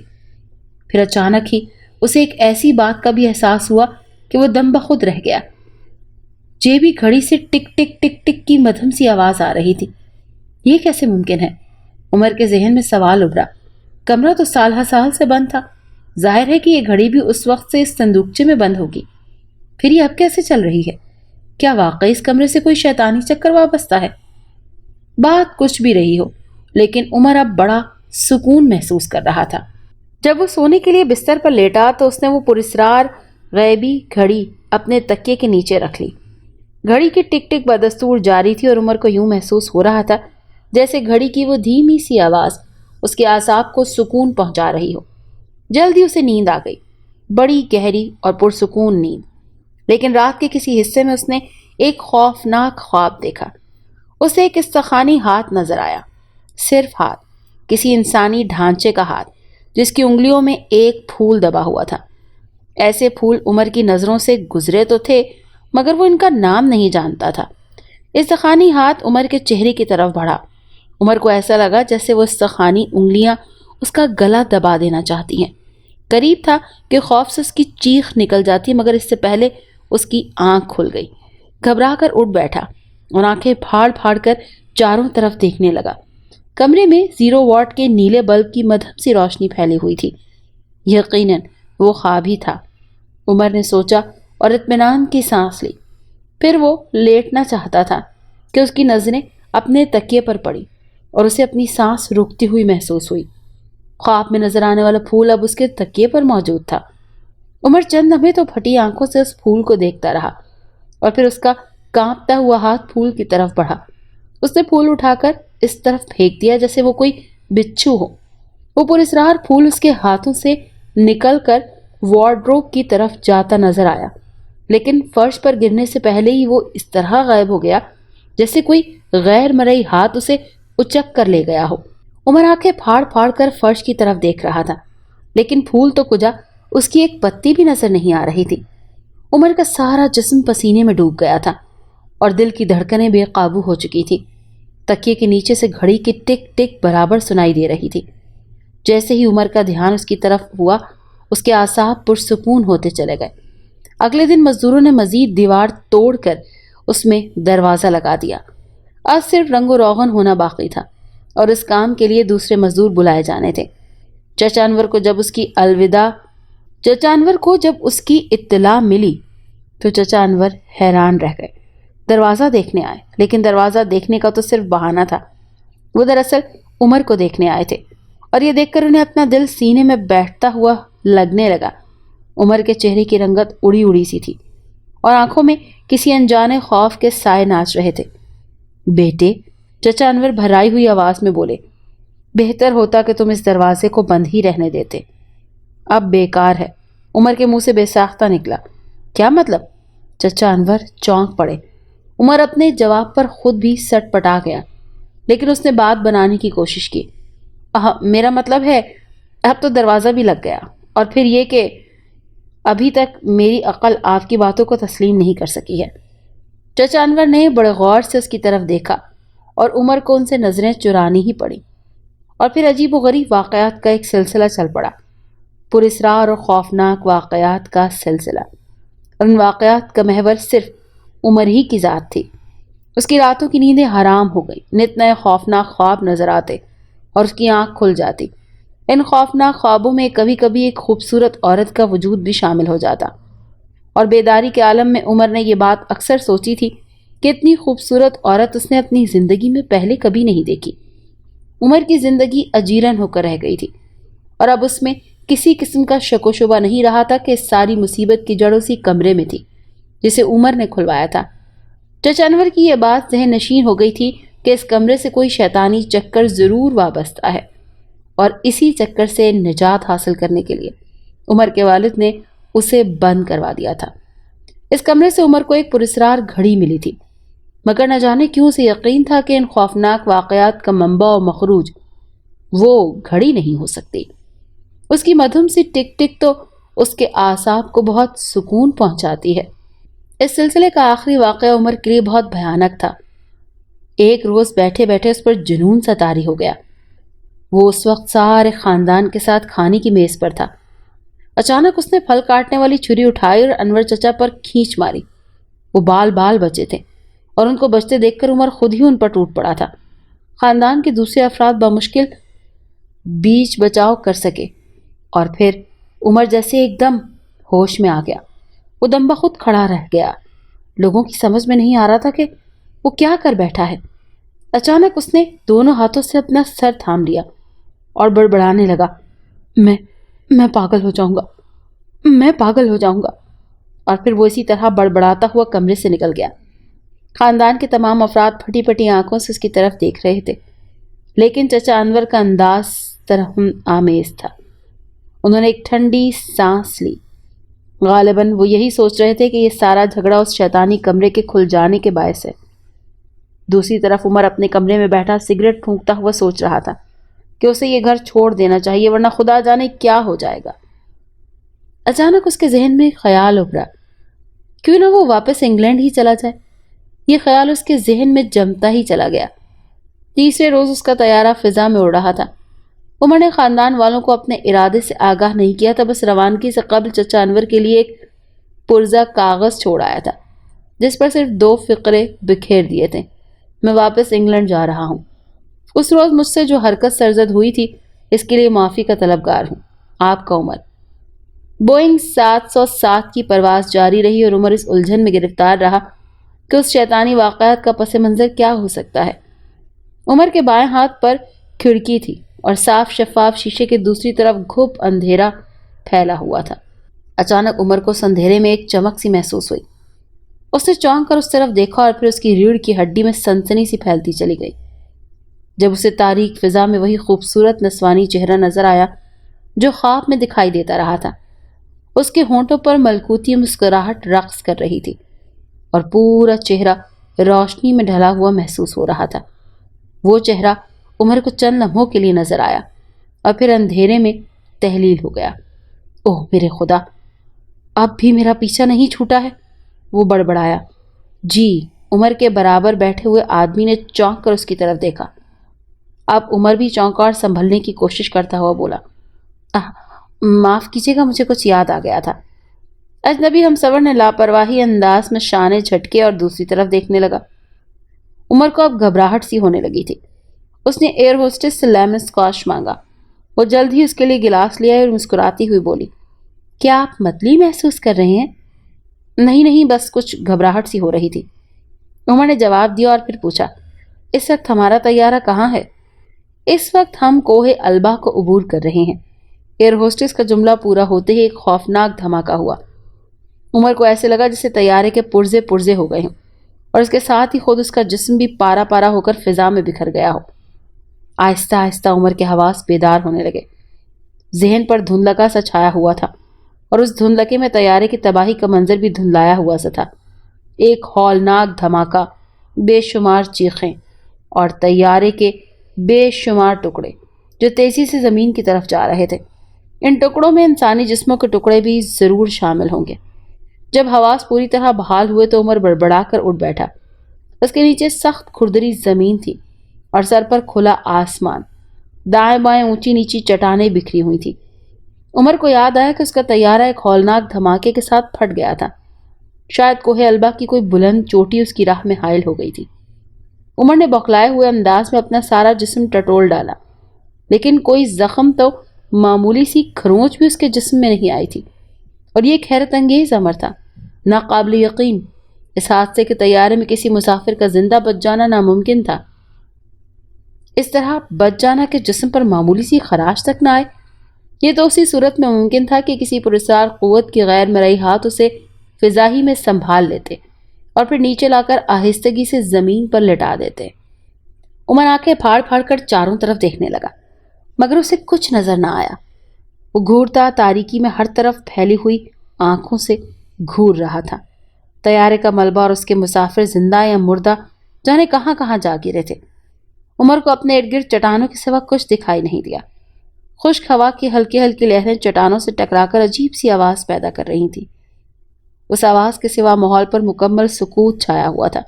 پھر اچانک ہی اسے ایک ایسی بات کا بھی احساس ہوا کہ وہ دم بخود رہ گیا۔ جیبی گھڑی سے ٹک ٹک ٹک ٹک کی مدھم سی آواز آ رہی تھی۔ یہ کیسے ممکن ہے؟ عمر کے ذہن میں سوال ابھرا۔ کمرہ تو سال ہر سال سے بند تھا، ظاہر ہے کہ یہ گھڑی بھی اس وقت سے اس صندوقچے میں بند ہوگی۔ پھر یہ اب کیسے چل رہی ہے؟ کیا واقعی اس کمرے سے کوئی شیطانی چکر وابستہ ہے؟ بات کچھ بھی رہی ہو، لیکن عمر اب بڑا سکون محسوس کر رہا تھا۔ جب وہ سونے کے لیے بستر پر لیٹا تو اس نے وہ پراسرار غیبی گھڑی اپنے تکیے کے نیچے رکھ لی۔ گھڑی کی ٹک ٹک بدستور جاری تھی اور عمر کو یوں محسوس ہو رہا تھا جیسے گھڑی کی وہ دھیمی سی آواز اس کے اعصاب کو سکون پہنچا رہی ہو۔ جلدی اسے نیند آ گئی، بڑی گہری اور پرسکون نیند۔ لیکن رات کے کسی حصے میں اس نے ایک خوفناک خواب دیکھا۔ اسے ایک استخوانی ہاتھ نظر آیا، صرف ہاتھ، کسی انسانی ڈھانچے کا ہاتھ جس کی انگلیوں میں ایک پھول دبا ہوا تھا۔ ایسے پھول عمر کی نظروں سے گزرے تو تھے، مگر وہ ان کا نام نہیں جانتا تھا۔ استخوانی ہاتھ عمر کے چہرے کی طرف بڑھا۔ عمر کو ایسا لگا جیسے وہ استخوانی انگلیاں اس کا گلا دبا دینا چاہتی ہیں۔ قریب تھا کہ خوف سے اس کی چیخ نکل جاتی، مگر اس سے پہلے اس کی آنکھ کھل گئی۔ گھبرا کر اٹھ بیٹھا اور آنکھیں پھاڑ پھاڑ کر چاروں طرف دیکھنے لگا۔ کمرے میں 0 واٹ کے نیلے بلب کی مدھم سی روشنی پھیلی ہوئی تھی۔ یقیناً وہ خواب ہی تھا، عمر نے سوچا اور اطمینان کی سانس لی۔ پھر وہ لیٹنا چاہتا تھا کہ اس کی نظریں اپنے تکیے پر پڑی اور اسے اپنی سانس رکتی ہوئی محسوس ہوئی۔ خواب میں نظر آنے والا پھول اب اس کے تکیے پر موجود تھا۔ عمر چند لمحے تو پھٹی آنکھوں سے اس پھول کو دیکھتا رہا اور پھر اس کا کانپتا ہوا ہاتھ پھول کی طرف بڑھا۔ اس نے پھول اٹھا کر اس طرف پھینک دیا جیسے وہ کوئی بچھو ہو۔ وہ پراسرار پھول اس کے ہاتھوں سے نکل کر وارڈروب کی طرف جاتا نظر آیا، لیکن فرش پر گرنے سے پہلے ہی وہ اس طرح غائب ہو گیا جیسے کوئی غیر مرئی ہاتھ اسے اچک کر لے گیا ہو۔ عمر آنکھیں پھاڑ پھاڑ کر فرش کی طرف دیکھ رہا تھا، لیکن پھول تو کجا، اس کی ایک پتی بھی نظر نہیں آ رہی تھی۔ عمر کا سارا جسم پسینے میں ڈوب گیا تھا اور دل کی دھڑکنیں بے قابو ہو چکی تھی۔ تکیے کے نیچے سے گھڑی کی ٹک ٹک برابر سنائی دے رہی تھی۔ جیسے ہی عمر کا دھیان اس کی طرف ہوا، اس کے اعصاب پرسکون ہوتے چلے گئے۔ اگلے دن مزدوروں نے مزید دیوار توڑ کر اس میں دروازہ لگا دیا۔ آج صرف رنگ و روغن ہونا باقی تھا اور اس کام کے لیے دوسرے مزدور بلائے جانے تھے۔ چچا انور کو جب اس کی اطلاع ملی تو چچا انور حیران رہ گئے۔ دروازہ دیکھنے آئے، لیکن دروازہ دیکھنے کا تو صرف بہانہ تھا۔ وہ دراصل عمر کو دیکھنے آئے تھے، اور یہ دیکھ کر انہیں اپنا دل سینے میں بیٹھتا ہوا لگنے لگا۔ عمر کے چہرے کی رنگت اڑی اڑی سی تھی، اور آنکھوں میں کسی انجانے خوف کے سائے ناچ رہے تھے۔ بیٹے، چچا انور بھرائی ہوئی آواز میں بولے، بہتر ہوتا کہ تم اس دروازے کو بند ہی رہنے دیتے، اب بیکار ہے۔ عمر کے منہ سے بے ساختہ نکلا، کیا مطلب؟ چچا انور چونک پڑے۔ عمر اپنے جواب پر خود بھی سٹ پٹا گیا، لیکن اس نے بات بنانے کی کوشش کی۔ میرا مطلب ہے، اب تو دروازہ بھی لگ گیا، اور پھر یہ کہ ابھی تک میری عقل آپ کی باتوں کو تسلیم نہیں کر سکی ہے۔ چچا انور نے بڑے غور سے اس کی طرف دیکھا، اور عمر کو ان سے نظریں چرانی ہی پڑی، اور پھر عجیب و غریب واقعات کا ایک سلسلہ چل پڑا، پراسرار اور خوفناک واقعات کا سلسلہ۔ اور ان واقعات کا محور صرف عمر ہی کی ذات تھی۔ اس کی راتوں کی نیندیں حرام ہو گئی، نت نئے خوفناک خواب نظر آتے، اور اس کی آنکھ کھل جاتی۔ ان خوفناک خوابوں میں کبھی کبھی ایک خوبصورت عورت کا وجود بھی شامل ہو جاتا، اور بیداری کے عالم میں عمر نے یہ بات اکثر سوچی تھی کہ اتنی خوبصورت عورت اس نے اپنی زندگی میں پہلے کبھی نہیں دیکھی۔ عمر کی زندگی اجیرن ہو کر رہ گئی تھی، اور اب اس میں کسی قسم کا شک و شبہ نہیں رہا تھا کہ اس ساری مصیبت کی جڑ اسی کمرے میں تھی جسے عمر نے کھلوایا تھا۔ چچا انور کی یہ بات ذہن نشین ہو گئی تھی کہ اس کمرے سے کوئی شیطانی چکر ضرور وابستہ ہے، اور اسی چکر سے نجات حاصل کرنے کے لیے عمر کے والد نے اسے بند کروا دیا تھا۔ اس کمرے سے عمر کو ایک پراسرار گھڑی ملی تھی، مگر نہ جانے کیوں اسے یقین تھا کہ ان خوفناک واقعات کا منبع و مخروج وہ گھڑی نہیں ہو سکتی۔ اس کی مدھم سی ٹک ٹک تو اس کے اعصاب کو بہت سکون پہنچاتی ہے۔ اس سلسلے کا آخری واقعہ عمر کے لیے بہت بھیانک تھا۔ ایک روز بیٹھے بیٹھے اس پر جنون سا طاری ہو گیا۔ وہ اس وقت سارے خاندان کے ساتھ کھانے کی میز پر تھا۔ اچانک اس نے پھل کاٹنے والی چھری اٹھائی اور انور چچا پر کھینچ ماری۔ وہ بال بال بچے تھے، اور ان کو بچتے دیکھ کر عمر خود ہی ان پر ٹوٹ پڑا تھا۔ خاندان کے دوسرے افراد بمشکل بیچ بچاؤ کر سکے، اور پھر عمر جیسے ایک دم ہوش میں آ گیا۔ وہ دم بخود کھڑا رہ گیا۔ لوگوں کی سمجھ میں نہیں آ رہا تھا کہ وہ کیا کر بیٹھا ہے۔ اچانک اس نے دونوں ہاتھوں سے اپنا سر تھام لیا اور بڑبڑانے لگا، میں پاگل ہو جاؤں گا، میں پاگل ہو جاؤں گا۔ اور پھر وہ اسی طرح بڑبڑاتا ہوا کمرے سے نکل گیا۔ خاندان کے تمام افراد پھٹی پھٹی آنکھوں سے اس کی طرف دیکھ رہے تھے، لیکن چچا انور کا انداز ترحم آمیز تھا۔ انہوں نے ایک ٹھنڈی سانس لی۔ غالباً وہ یہی سوچ رہے تھے کہ یہ سارا جھگڑا اس شیطانی کمرے کے کھل جانے کے باعث ہے۔ دوسری طرف عمر اپنے کمرے میں بیٹھا سگریٹ پھونکتا ہوا سوچ رہا تھا کہ اسے یہ گھر چھوڑ دینا چاہیے، ورنہ خدا جانے کیا ہو جائے گا۔ اچانک اس کے ذہن میں خیال ابھرا، کیوں نہ وہ واپس انگلینڈ ہی چلا جائے۔ یہ خیال اس کے ذہن میں جمتا ہی چلا گیا۔ تیسرے روز اس کا طیارہ فضا میں اڑ رہا تھا۔ عمر نے خاندان والوں کو اپنے ارادے سے آگاہ نہیں کیا تھا، بس روانگی سے قبل چچا انور کے لیے ایک پرزہ کاغذ چھوڑ آیا تھا جس پر صرف 2 فقرے بکھیر دیے تھے، میں واپس انگلینڈ جا رہا ہوں۔ اس روز مجھ سے جو حرکت سرزد ہوئی تھی اس کے لیے معافی کا طلبگار ہوں، آپ کا عمر۔ بوئنگ 707 کی پرواز جاری رہی، اور عمر اس الجھن میں گرفتار رہا کہ اس شیطانی واقعات کا پس منظر کیا ہو سکتا ہے۔ عمر کے بائیں ہاتھ پر کھڑکی تھی، اور صاف شفاف شیشے کے دوسری طرف گھپ اندھیرا پھیلا ہوا تھا۔ اچانک عمر کو اس اندھیرے میں ایک چمک سی محسوس ہوئی۔ اس نے چونک کر اس طرف دیکھا، اور پھر اس کی ریڑھ کی ہڈی میں سنسنی سی پھیلتی چلی گئی جب اسے تاریک فضا میں وہی خوبصورت نسوانی چہرہ نظر آیا جو خواب میں دکھائی دیتا رہا تھا۔ اس کے ہونٹوں پر ملکوتی مسکراہٹ رقص کر رہی تھی، اور پورا چہرہ روشنی میں ڈھلا ہوا محسوس ہو رہا تھا۔ وہ چہرہ عمر کو چند لمحوں کے لیے نظر آیا، اور پھر اندھیرے میں تحلیل ہو گیا۔ اوہ میرے خدا، اب بھی میرا پیچھا نہیں چھوٹا ہے، وہ بڑبڑایا۔ جی، عمر کے برابر بیٹھے ہوئے آدمی نے چونک کر اس کی طرف دیکھا۔ اب عمر بھی چونکا اور سنبھلنے کی کوشش کرتا ہوا بولا، معاف کیجیے گا، مجھے کچھ یاد آ گیا تھا۔ اجنبی ہمسفر نے لاپرواہی انداز میں شانے جھٹکے اور دوسری طرف دیکھنے لگا۔ عمر کو اب گھبراہٹ سی ہونے لگی تھی۔ اس نے ایئر ہوسٹس سے لیمن اسکواش مانگا، وہ جلد ہی اس کے لیے گلاس لے آئی اور مسکراتی ہوئی بولی، کیا آپ متلی محسوس کر رہے ہیں؟ نہیں نہیں، بس کچھ گھبراہٹ سی ہو رہی تھی، عمر نے جواب دیا اور پھر پوچھا، اس وقت ہمارا طیارہ کہاں ہے؟ اس وقت ہم کوہ البا کو عبور کر رہے ہیں۔ ایئر ہوسٹس کا جملہ پورا ہوتے ہی ایک خوفناک دھماکہ ہوا۔ عمر کو ایسے لگا جسے طیارے کے پرزے پرزے ہو گئے ہوں اور اس کے ساتھ ہی خود اس کا جسم بھی پارا پارا ہو کر فضا میں بکھر گیا ہو۔ آہستہ آہستہ عمر کے حواس بیدار ہونے لگے۔ ذہن پر دھندلکا سا چھایا ہوا تھا اور اس دھندلکے میں طیارے کی تباہی کا منظر بھی دھندلایا ہوا سا تھا۔ ایک ہولناک دھماکہ، بے شمار چیخیں اور طیارے کے بے شمار ٹکڑے جو تیزی سے زمین کی طرف جا رہے تھے۔ ان ٹکڑوں میں انسانی جسموں کے ٹکڑے بھی ضرور شامل ہوں گے۔ جب حواس پوری طرح بحال ہوئے تو عمر بڑبڑا کر اٹھ بیٹھا۔ اس کے نیچے سخت کھردری زمین تھی اور سر پر کھلا آسمان، دائیں بائیں اونچی نیچی چٹانیں بکھری ہوئی تھی۔ عمر کو یاد آیا کہ اس کا طیارہ ایک ہولناک دھماکے کے ساتھ پھٹ گیا تھا۔ شاید کوہ البا کی کوئی بلند چوٹی اس کی راہ میں حائل ہو گئی تھی۔ عمر نے بوکھلائے ہوئے انداز میں اپنا سارا جسم ٹٹول ڈالا، لیکن کوئی زخم تو معمولی سی کھروچ بھی اس کے جسم میں نہیں آئی تھی، اور یہ ایک حیرت انگیز امر تھا، ناقابل یقین۔ اس حادثے کے طیارے میں کسی مسافر کا زندہ بچ جانا ناممکن تھا۔ اس طرح بچ جانا کہ جسم پر معمولی سی خراش تک نہ آئے۔ یہ تو اسی صورت میں ممکن تھا کہ کسی پراسرار قوت کی غیر مرئی ہاتھ اسے فضا ہی میں سنبھال لیتے اور پھر نیچے لا کر آہستگی سے زمین پر لٹا دیتے۔ عمر آنکھیں پھاڑ پھاڑ کر چاروں طرف دیکھنے لگا، مگر اسے کچھ نظر نہ آیا۔ وہ گھورتا تاریکی میں ہر طرف پھیلی ہوئی آنکھوں سے گھور رہا تھا۔ طیارے کا ملبہ اور اس کے مسافر زندہ یا مردہ جانے کہاں کہاں جا گرے تھے۔ عمر کو اپنے ارد گرد چٹانوں کے سوا کچھ دکھائی نہیں دیا۔ خشک ہوا کی ہلکی ہلکی لہریں چٹانوں سے ٹکرا کر عجیب سی آواز پیدا کر رہی تھیں۔ اس آواز کے سوا ماحول پر مکمل سکوت چھایا ہوا تھا۔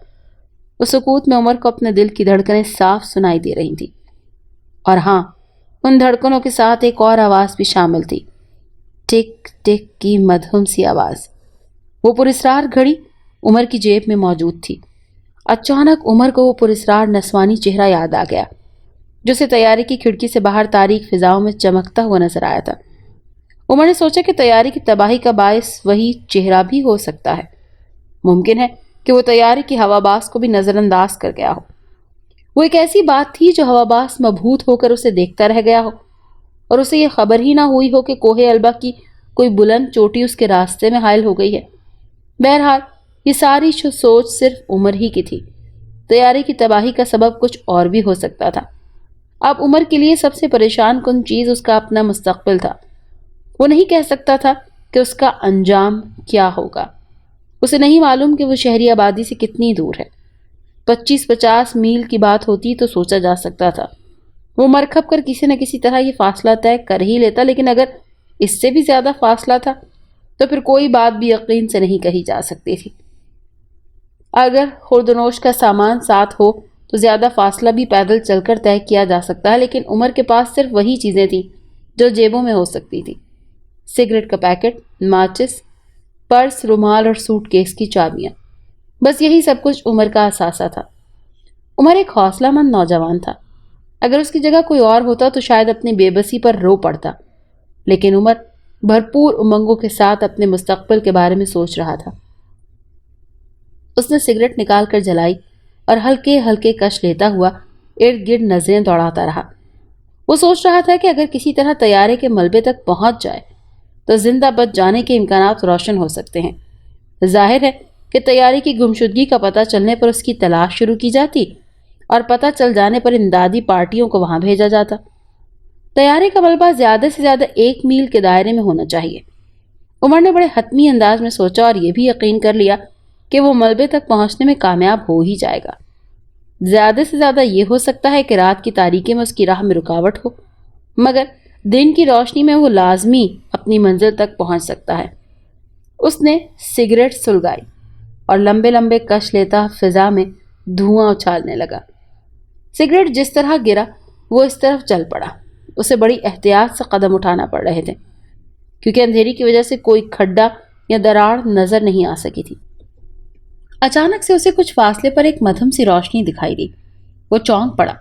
اس سکوت میں عمر کو اپنے دل کی دھڑکنیں صاف سنائی دے رہی تھیں، اور ہاں، ان دھڑکنوں کے ساتھ ایک اور آواز بھی شامل تھی، ٹک ٹک کی مدھم سی آواز۔ وہ پراسرار گھڑی عمر کی جیب میں موجود تھی۔ اچانک عمر کو وہ پراسرار نسوانی چہرہ یاد آ گیا جو اسے طیارے کی کھڑکی سے باہر تاریک فضاؤں میں چمکتا ہوا نظر آیا تھا۔ عمر نے سوچا کہ طیارے کی تباہی کا باعث وہی چہرہ بھی ہو سکتا ہے۔ ممکن ہے کہ وہ طیارے کی ہواباز کو بھی نظر انداز کر گیا ہو۔ وہ ایک ایسی بات تھی جو ہواباز مبہوت ہو کر اسے دیکھتا رہ گیا ہو اور اسے یہ خبر ہی نہ ہوئی ہو کہ کوہ البا کی کوئی بلند چوٹی اس کے راستے میں حائل ہو گئی ہے۔ بہرحال یہ ساری سوچ صرف عمر ہی کی تھی۔ طیارے کی تباہی کا سبب کچھ اور بھی ہو سکتا تھا۔ اب عمر کے لیے سب سے پریشان کن چیز اس کا اپنا مستقبل تھا۔ وہ نہیں کہہ سکتا تھا کہ اس کا انجام کیا ہوگا۔ اسے نہیں معلوم کہ وہ شہری آبادی سے کتنی دور ہے۔ 25-50 میل کی بات ہوتی تو سوچا جا سکتا تھا۔ وہ مرکب کر کسی نہ کسی طرح یہ فاصلہ طے کر ہی لیتا، لیکن اگر اس سے بھی زیادہ فاصلہ تھا تو پھر کوئی بات بھی یقین سے نہیں کہی جا سکتی تھی۔ اگر خوردنوش کا سامان ساتھ ہو تو زیادہ فاصلہ بھی پیدل چل کر طے کیا جا سکتا ہے، لیکن عمر کے پاس صرف وہی چیزیں تھیں جو جیبوں میں ہو سکتی تھی: سگریٹ کا پیکٹ، ماچس، پرس، رومال اور سوٹ کیس کی چابیاں۔ بس یہی سب کچھ عمر کا اثاثہ تھا۔ عمر ایک حوصلہ مند نوجوان تھا۔ اگر اس کی جگہ کوئی اور ہوتا تو شاید اپنی بے بسی پر رو پڑتا، لیکن عمر بھرپور امنگوں کے ساتھ اپنے مستقبل کے بارے میں سوچ رہا تھا۔ اس نے سگریٹ نکال کر جلائی اور ہلکے ہلکے کش لیتا ہوا ارد گرد نظریں دوڑاتا رہا۔ وہ سوچ رہا تھا کہ اگر کسی طرح طیارے کے ملبے تک پہنچ جائے تو زندہ بچ جانے کے امکانات روشن ہو سکتے ہیں۔ ظاہر ہے کہ طیارے کی گمشدگی کا پتہ چلنے پر اس کی تلاش شروع کی جاتی اور پتہ چل جانے پر امدادی پارٹیوں کو وہاں بھیجا جاتا۔ طیارے کا ملبہ زیادہ سے زیادہ 1 میل کے دائرے میں ہونا چاہیے۔ عمر نے بڑے حتمی انداز میں سوچا اور یہ بھی یقین کر لیا کہ وہ ملبے تک پہنچنے میں کامیاب ہو ہی جائے گا۔ زیادہ سے زیادہ یہ ہو سکتا ہے کہ رات کی تاریکی میں اس کی راہ میں رکاوٹ ہو، مگر دن کی روشنی میں وہ لازمی اپنی منزل تک پہنچ سکتا ہے۔ اس نے سگریٹ سلگائی اور لمبے لمبے کش لیتا فضا میں دھواں اچھالنے لگا۔ سگریٹ جس طرح گرا وہ اس طرف چل پڑا۔ اسے بڑی احتیاط سے قدم اٹھانا پڑ رہے تھے کیونکہ اندھیری کی وجہ سے کوئی کھڈا یا دراڑ نظر نہیں آ سکی تھی۔ اچانک سے اسے کچھ فاصلے پر ایک مدھم سی روشنی دکھائی دی۔ وہ چونک پڑا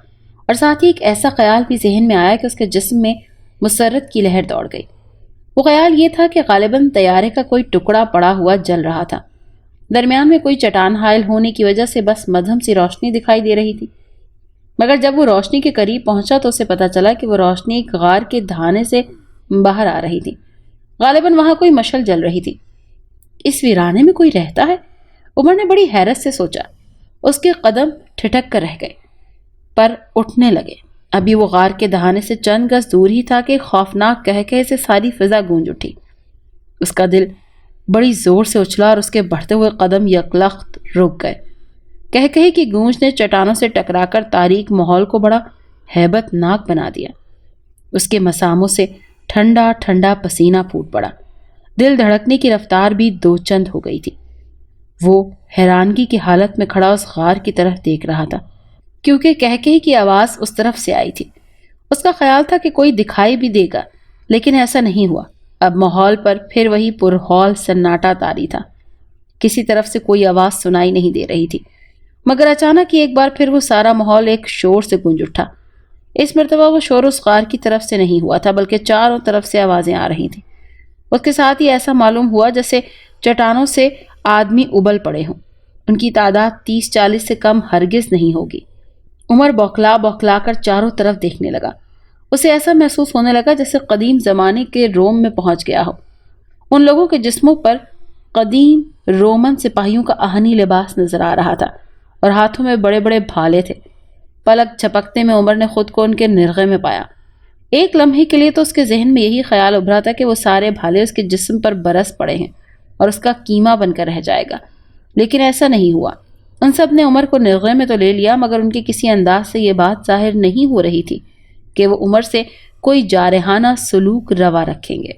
اور ساتھ ہی ایک ایسا خیال بھی ذہن میں آیا کہ اس کے جسم میں مسرت کی لہر دوڑ گئی۔ وہ خیال یہ تھا کہ غالباً طیارے کا کوئی ٹکڑا پڑا ہوا جل رہا تھا۔ درمیان میں کوئی چٹان حائل ہونے کی وجہ سے بس مدھم سی روشنی دکھائی دے رہی تھی، مگر جب وہ روشنی کے قریب پہنچا تو اسے پتا چلا کہ وہ روشنی ایک غار کے دھانے سے باہر آ رہی تھی۔ غالباً وہاں کوئی مشعل جل رہی تھی۔ اس ویرانے میں کوئی رہتا ہے؟ عمر نے بڑی حیرت سے سوچا۔ اس کے قدم ٹھٹک کر رہ گئے، پر اٹھنے لگے۔ ابھی وہ غار کے دہانے سے چند گز دور ہی تھا کہ خوفناک کہکہے سے ساری فضا گونج اٹھی۔ اس کا دل بڑی زور سے اچھلا اور اس کے بڑھتے ہوئے قدم یکلخت رک گئے۔ کہکہے کی گونج نے چٹانوں سے ٹکرا کر تاریک ماحول کو بڑا ہیبت ناک بنا دیا۔ اس کے مساموں سے ٹھنڈا ٹھنڈا پسینہ پھوٹ پڑا۔ دل دھڑکنے کی رفتار بھی دو چند ہو گئی تھی۔ وہ حیرانگی کی حالت میں کھڑا اس غار کی طرف دیکھ رہا تھا، کیونکہ کہکہے کی آواز اس طرف سے آئی تھی۔ اس کا خیال تھا کہ کوئی دکھائی بھی دے گا، لیکن ایسا نہیں ہوا۔ اب ماحول پر پھر وہی پرہول سناٹا طاری تھا۔ کسی طرف سے کوئی آواز سنائی نہیں دے رہی تھی، مگر اچانک ہی ایک بار پھر وہ سارا ماحول ایک شور سے گونج اٹھا۔ اس مرتبہ وہ شور اس غار کی طرف سے نہیں ہوا تھا، بلکہ چاروں طرف سے آوازیں آ رہی تھیں۔ اس کے ساتھ ہی ایسا معلوم ہوا جیسے چٹانوں سے آدمی ابل پڑے ہوں۔ ان کی تعداد 30-40 سے کم ہرگز نہیں ہوگی۔ عمر بوکھلا بوکھلا کر چاروں طرف دیکھنے لگا۔ اسے ایسا محسوس ہونے لگا جیسے قدیم زمانے کے روم میں پہنچ گیا ہو۔ ان لوگوں کے جسموں پر قدیم رومن سپاہیوں کا آہنی لباس نظر آ رہا تھا اور ہاتھوں میں بڑے بڑے بھالے تھے۔ پلک جھپکتے میں عمر نے خود کو ان کے نرغے میں پایا۔ ایک لمحے کے لیے تو اس کے ذہن میں یہی خیال ابھرا تھا کہ وہ سارے بھالے اس کے جسم پر برس پڑے ہیں اور اس کا کیما بن کر رہ جائے گا، لیکن ایسا نہیں ہوا۔ ان سب نے عمر کو نرغے میں تو لے لیا، مگر ان کے کسی انداز سے یہ بات ظاہر نہیں ہو رہی تھی کہ وہ عمر سے کوئی جارحانہ سلوک روا رکھیں گے۔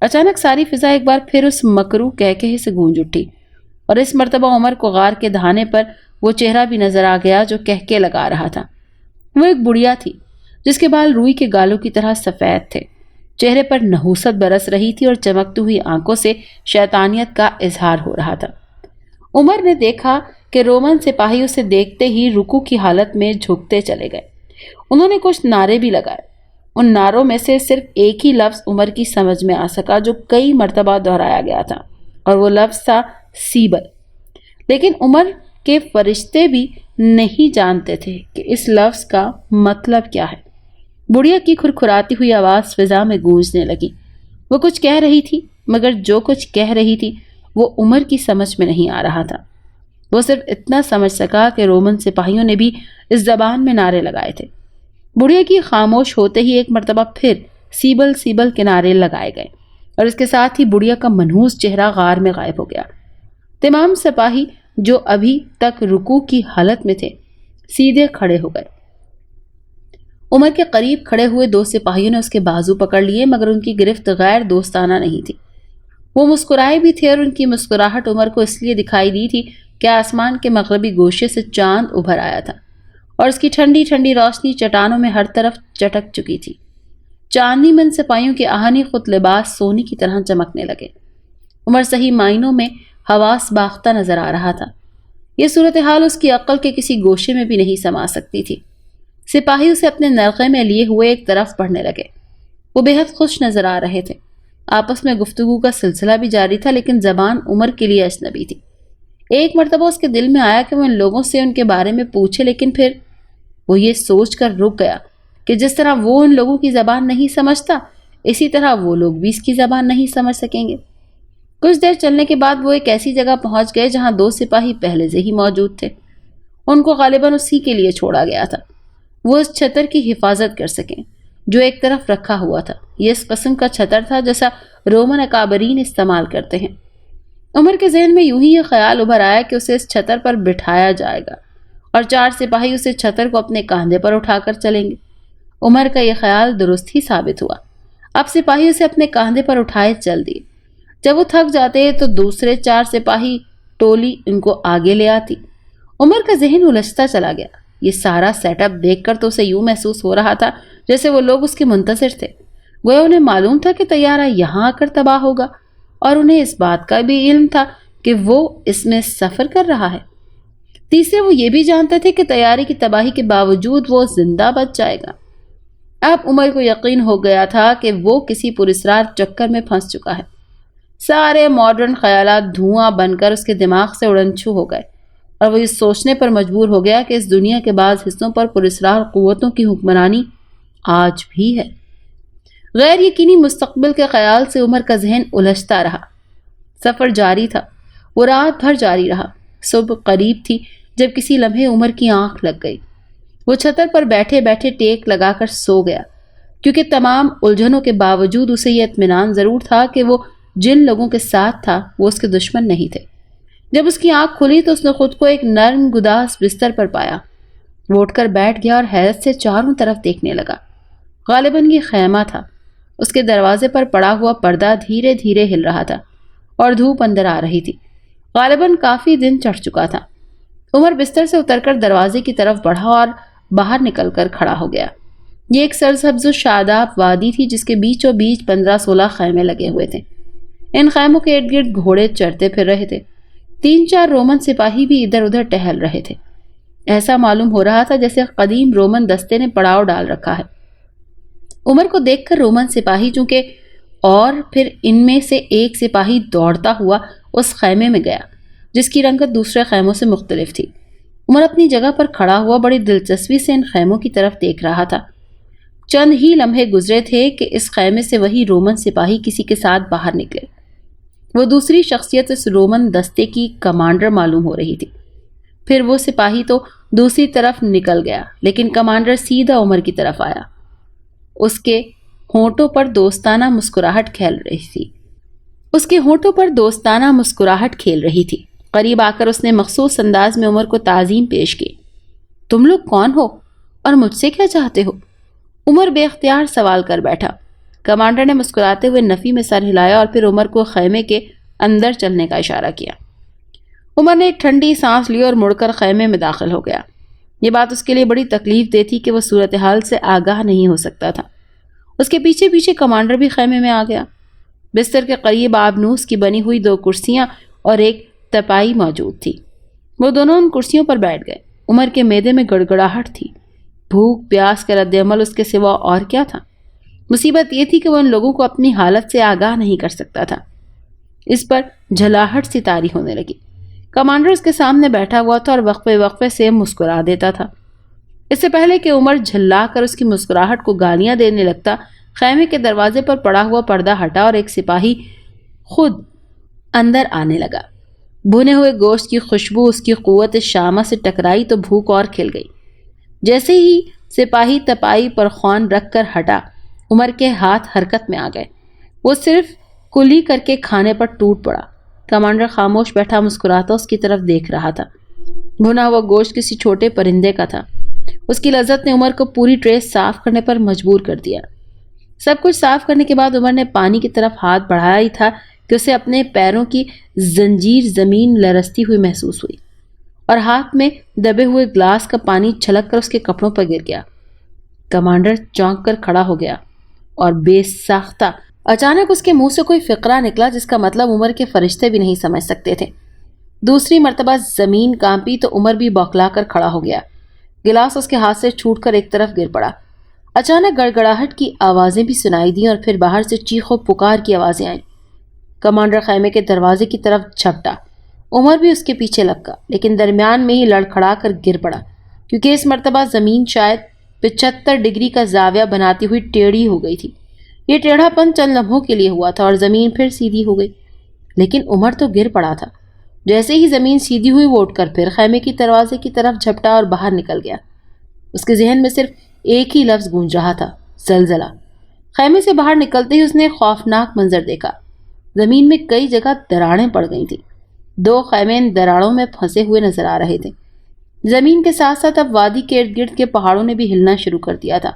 اچانک ساری فضا ایک بار پھر اس مکروہ کہکہے سے گونج اٹھی، اور اس مرتبہ عمر کو غار کے دہانے پر وہ چہرہ بھی نظر آ گیا جو کہکے لگا رہا تھا۔ وہ ایک بڑھیا تھی جس کے بال روئی کے گالوں کی طرح سفید تھے۔ چہرے پر نحوست برس رہی تھی اور چمکتی ہوئی آنکھوں سے شیطانیت کا اظہار ہو رہا تھا۔ عمر نے دیکھا کہ رومن سپاہی اسے دیکھتے ہی رکوع کی حالت میں جھکتے چلے گئے۔ انہوں نے کچھ نعرے بھی لگائے۔ ان نعروں میں سے صرف ایک ہی لفظ عمر کی سمجھ میں آ سکا جو کئی مرتبہ دہرایا گیا تھا، اور وہ لفظ تھا سیبل۔ لیکن عمر کے فرشتے بھی نہیں جانتے تھے کہ اس لفظ کا مطلب کیا ہے۔ بڑھیا کی کھرکھراتی ہوئی آواز فضا میں گونجنے لگی۔ وہ کچھ کہہ رہی تھی، مگر جو کچھ کہہ رہی تھی وہ عمر کی سمجھ میں نہیں آ رہا تھا۔ وہ صرف اتنا سمجھ سکا کہ رومن سپاہیوں نے بھی اس زبان میں نعرے لگائے تھے۔ بڑھیا کی خاموش ہوتے ہی ایک مرتبہ پھر سیبل سیبل کے نعرے لگائے گئے، اور اس کے ساتھ ہی بڑھیا کا منحوس چہرہ غار میں غائب ہو گیا۔ تمام سپاہی جو ابھی تک رکوع کی حالت میں تھے سیدھے کھڑے ہو گئے۔ عمر کے قریب کھڑے ہوئے دو سپاہیوں نے اس کے بازو پکڑ لیے، مگر ان کی گرفت غیر دوستانہ نہیں تھی۔ وہ مسکرائے بھی تھے، اور ان کی مسکراہٹ عمر کو اس لیے دکھائی دی تھی کہ آسمان کے مغربی گوشے سے چاند ابھر آیا تھا، اور اس کی ٹھنڈی ٹھنڈی روشنی چٹانوں میں ہر طرف چٹک چکی تھی۔ چاندنی من سپاہیوں کے آہنی خود لباس سونے کی طرح چمکنے لگے۔ عمر صحیح معنوں میں حواس باختہ نظر آ رہا تھا۔ یہ صورتحال اس کی عقل کے کسی گوشے میں بھی نہیں سما سکتی تھی۔ سپاہی اسے اپنے نرغے میں لیے ہوئے ایک طرف پڑھنے لگے۔ وہ بے حد خوش نظر آ رہے تھے۔ آپس میں گفتگو کا سلسلہ بھی جاری تھا، لیکن زبان عمر کے لیے اجنبی تھی۔ ایک مرتبہ اس کے دل میں آیا کہ وہ ان لوگوں سے ان کے بارے میں پوچھے، لیکن پھر وہ یہ سوچ کر رک گیا کہ جس طرح وہ ان لوگوں کی زبان نہیں سمجھتا، اسی طرح وہ لوگ بھی اس کی زبان نہیں سمجھ سکیں گے۔ کچھ دیر چلنے کے بعد وہ ایک ایسی جگہ پہنچ گئے جہاں دو سپاہی پہلے سے ہی موجود تھے۔ ان کو غالباً اسی کے لیے چھوڑا گیا تھا، وہ اس چھتر کی حفاظت کر سکیں جو ایک طرف رکھا ہوا تھا۔ یہ اس قسم کا چھتر تھا جیسا رومن اکابرین استعمال کرتے ہیں۔ عمر کے ذہن میں یوں ہی یہ خیال ابھر آیا کہ اسے اس چھتر پر بٹھایا جائے گا، اور چار سپاہی اسے چھتر کو اپنے کاندھے پر اٹھا کر چلیں گے۔ عمر کا یہ خیال درست ہی ثابت ہوا۔ اب سپاہی اسے اپنے کاندھے پر اٹھائے چل دیے۔ جب وہ تھک جاتے تو دوسرے چار سپاہی ٹولی ان کو آگے لے آتی۔ عمر کا ذہن الجھتا چلا گیا۔ یہ سارا سیٹ اپ دیکھ کر تو اسے یوں محسوس ہو رہا تھا جیسے وہ لوگ اس کے منتظر تھے۔ گویا انہیں معلوم تھا کہ طیارہ یہاں آ کر تباہ ہوگا، اور انہیں اس بات کا بھی علم تھا کہ وہ اس میں سفر کر رہا ہے۔ تیسرے، وہ یہ بھی جانتے تھے کہ طیارے کی تباہی کے باوجود وہ زندہ بچ جائے گا۔ اب عمر کو یقین ہو گیا تھا کہ وہ کسی پراسرار چکر میں پھنس چکا ہے۔ سارے ماڈرن خیالات دھواں بن کر اس کے دماغ سے اڑنچھو ہو گئے اور وہ اس سوچنے پر مجبور ہو گیا کہ اس دنیا کے بعض حصوں پر پراسرار قوتوں کی حکمرانی آج بھی ہے۔ غیر یقینی مستقبل کے خیال سے عمر کا ذہن الجھتا رہا۔ سفر جاری تھا، وہ رات بھر جاری رہا۔ صبح قریب تھی جب کسی لمحے عمر کی آنکھ لگ گئی۔ وہ چھتر پر بیٹھے بیٹھے ٹیک لگا کر سو گیا، کیونکہ تمام الجھنوں کے باوجود اسے یہ اطمینان ضرور تھا کہ وہ جن لوگوں کے ساتھ تھا وہ اس کے دشمن نہیں تھے۔ جب اس کی آنکھ کھلی تو اس نے خود کو ایک نرم گداز بستر پر پایا۔ وہ اٹھ کر بیٹھ گیا اور حیرت سے چاروں طرف دیکھنے لگا۔ غالباً یہ خیمہ تھا۔ اس کے دروازے پر پڑا ہوا پردہ دھیرے دھیرے ہل رہا تھا اور دھوپ اندر آ رہی تھی۔ غالباً کافی دن چڑھ چکا تھا۔ عمر بستر سے اتر کر دروازے کی طرف بڑھا اور باہر نکل کر کھڑا ہو گیا۔ یہ ایک سرسبز و شاداب وادی تھی جس کے بیچوں بیچ 15-16 خیمے لگے ہوئے تھے۔ ان خیموں کے ارد گرد گھوڑے چرتے پھر رہے تھے۔ 3-4 رومن سپاہی بھی ادھر ادھر ٹہل رہے تھے۔ ایسا معلوم ہو رہا تھا جیسے قدیم رومن دستے نے پڑاؤ ڈال رکھا ہے۔ عمر کو دیکھ کر رومن سپاہی چونکہ اور پھر ان میں سے ایک سپاہی دوڑتا ہوا اس خیمے میں گیا جس کی رنگت دوسرے خیموں سے مختلف تھی۔ عمر اپنی جگہ پر کھڑا ہوا بڑی دلچسپی سے ان خیموں کی طرف دیکھ رہا تھا۔ چند ہی لمحے گزرے تھے کہ اس خیمے سے وہی رومن سپاہی کسی کے ساتھ باہر نکلے۔ وہ دوسری شخصیت اس رومن دستے کی کمانڈر معلوم ہو رہی تھی۔ پھر وہ سپاہی تو دوسری طرف نکل گیا لیکن کمانڈر سیدھا عمر کی طرف آیا۔ اس کے ہونٹوں پر دوستانہ مسکراہٹ کھیل رہی تھی۔ قریب آ کر اس نے مخصوص انداز میں عمر کو تعظیم پیش کی۔ تم لوگ کون ہو اور مجھ سے کیا چاہتے ہو؟ عمر بے اختیار سوال کر بیٹھا۔ کمانڈر نے مسکراتے ہوئے نفی میں سر ہلایا اور پھر عمر کو خیمے کے اندر چلنے کا اشارہ کیا۔ عمر نے ایک ٹھنڈی سانس لی اور مڑ کر خیمے میں داخل ہو گیا۔ یہ بات اس کے لیے بڑی تکلیف دہ تھی کہ وہ صورتحال سے آگاہ نہیں ہو سکتا تھا۔ اس کے پیچھے پیچھے کمانڈر بھی خیمے میں آ گیا۔ بستر کے قریب آبنوس کی بنی ہوئی 2 کرسیاں اور ایک تپائی موجود تھی۔ وہ دونوں ان کرسیوں پر بیٹھ گئے۔ عمر کے معدے میں گڑگڑاہٹ تھی۔ بھوک پیاس کا رد عمل اس کے سوا اور کیا تھا؟ مصیبت یہ تھی کہ وہ ان لوگوں کو اپنی حالت سے آگاہ نہیں کر سکتا تھا۔ اس پر جھلاہٹ سی طاری ہونے لگی۔ کمانڈر اس کے سامنے بیٹھا ہوا تھا اور وقفے وقفے سے مسکرا دیتا تھا۔ اس سے پہلے کہ عمر جھلا کر اس کی مسکراہٹ کو گالیاں دینے لگتا، خیمے کے دروازے پر پڑا ہوا پردہ ہٹا اور ایک سپاہی خود اندر آنے لگا۔ بھنے ہوئے گوشت کی خوشبو اس کی قوت شامہ سے ٹکرائی تو بھوک اور کھل گئی۔ جیسے ہی سپاہی تپائی پر خوان رکھ کر ہٹا، عمر کے ہاتھ حرکت میں آ گئے۔ وہ صرف کلی کر کے کھانے پر ٹوٹ پڑا۔ کمانڈر خاموش بیٹھا مسکراتا اس کی طرف دیکھ رہا تھا۔ بھنا ہوا گوشت کسی چھوٹے پرندے کا تھا۔ اس کی لذت نے عمر کو پوری ٹرے صاف کرنے پر مجبور کر دیا۔ سب کچھ صاف کرنے کے بعد عمر نے پانی کی طرف ہاتھ بڑھایا ہی تھا کہ اسے اپنے پیروں کی زنجیر زمین لرزتی ہوئی محسوس ہوئی اور ہاتھ میں دبے ہوئے گلاس کا پانی چھلک کر اس کے کپڑوں پر گر گیا۔ کمانڈر چونک کر کھڑا ہو گیا اور بے ساختہ اچانک اس کے منہ سے کوئی فقرہ نکلا جس کا مطلب عمر کے فرشتے بھی نہیں سمجھ سکتے تھے۔ دوسری مرتبہ زمین کانپی تو عمر بھی بوکھلا کر کھڑا ہو گیا۔ گلاس اس کے ہاتھ سے چھوٹ کر ایک طرف گر پڑا۔ اچانک گڑگڑاہٹ کی آوازیں بھی سنائی دیں اور پھر باہر سے چیخ و پکار کی آوازیں آئیں۔ کمانڈر خیمے کے دروازے کی طرف جھپٹا۔ عمر بھی اس کے پیچھے لگا لیکن درمیان میں ہی لڑکھڑا کر گر پڑا کیونکہ اس مرتبہ زمین شاید 75 ڈگری کا زاویہ بناتی ہوئی ٹیڑھی ہو گئی تھی۔ یہ ٹیڑھا پن چند لمحوں کے لیے ہوا تھا اور زمین پھر سیدھی ہو گئی، لیکن عمر تو گر پڑا تھا۔ جیسے ہی زمین سیدھی ہوئی وہ اٹھ کر پھر خیمے کی دروازے کی طرف جھپٹا اور باہر نکل گیا۔ اس کے ذہن میں صرف ایک ہی لفظ گونج رہا تھا، زلزلہ۔ خیمے سے باہر نکلتے ہی اس نے خوفناک منظر دیکھا۔ زمین میں کئی جگہ دراڑیں پڑ گئی تھیں۔ 2 خیمے ان دراڑوں میں پھنسے ہوئے نظر آ رہے تھے۔ زمین کے ساتھ ساتھ اب وادی کے ارد گرد کے پہاڑوں نے بھی ہلنا شروع کر دیا تھا۔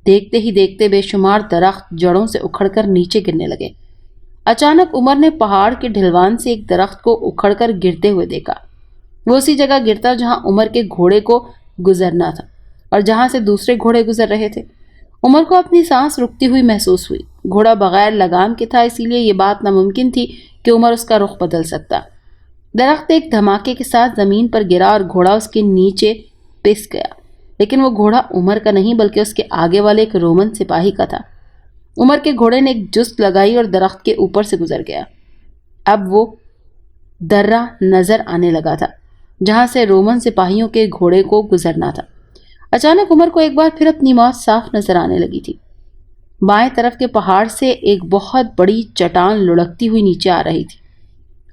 دیکھتے ہی دیکھتے بے شمار درخت جڑوں سے اکھڑ کر نیچے گرنے لگے۔ اچانک عمر نے پہاڑ کے ڈھلوان سے ایک درخت کو اکھڑ کر گرتے ہوئے دیکھا۔ وہ اسی جگہ گرتا جہاں عمر کے گھوڑے کو گزرنا تھا اور جہاں سے دوسرے گھوڑے گزر رہے تھے۔ عمر کو اپنی سانس رکتی ہوئی محسوس ہوئی۔ گھوڑا بغیر لگام کے تھا، اسی لیے یہ بات ناممکن تھی کہ عمر اس کا رخ بدل سکتا۔ درخت ایک دھماکے کے ساتھ زمین پر گرا اور گھوڑا اس کے نیچے پس گیا۔ لیکن وہ گھوڑا عمر کا نہیں بلکہ اس کے آگے والے ایک رومن سپاہی کا تھا۔ عمر کے گھوڑے نے ایک جست لگائی اور درخت کے اوپر سے گزر گیا۔ اب وہ درہ نظر آنے لگا تھا جہاں سے رومن سپاہیوں کے گھوڑے کو گزرنا تھا۔ اچانک عمر کو ایک بار پھر اپنی موت صاف نظر آنے لگی تھی۔ بائیں طرف کے پہاڑ سے ایک بہت بڑی چٹان لڑکتی ہوئی نیچے آ رہی تھی۔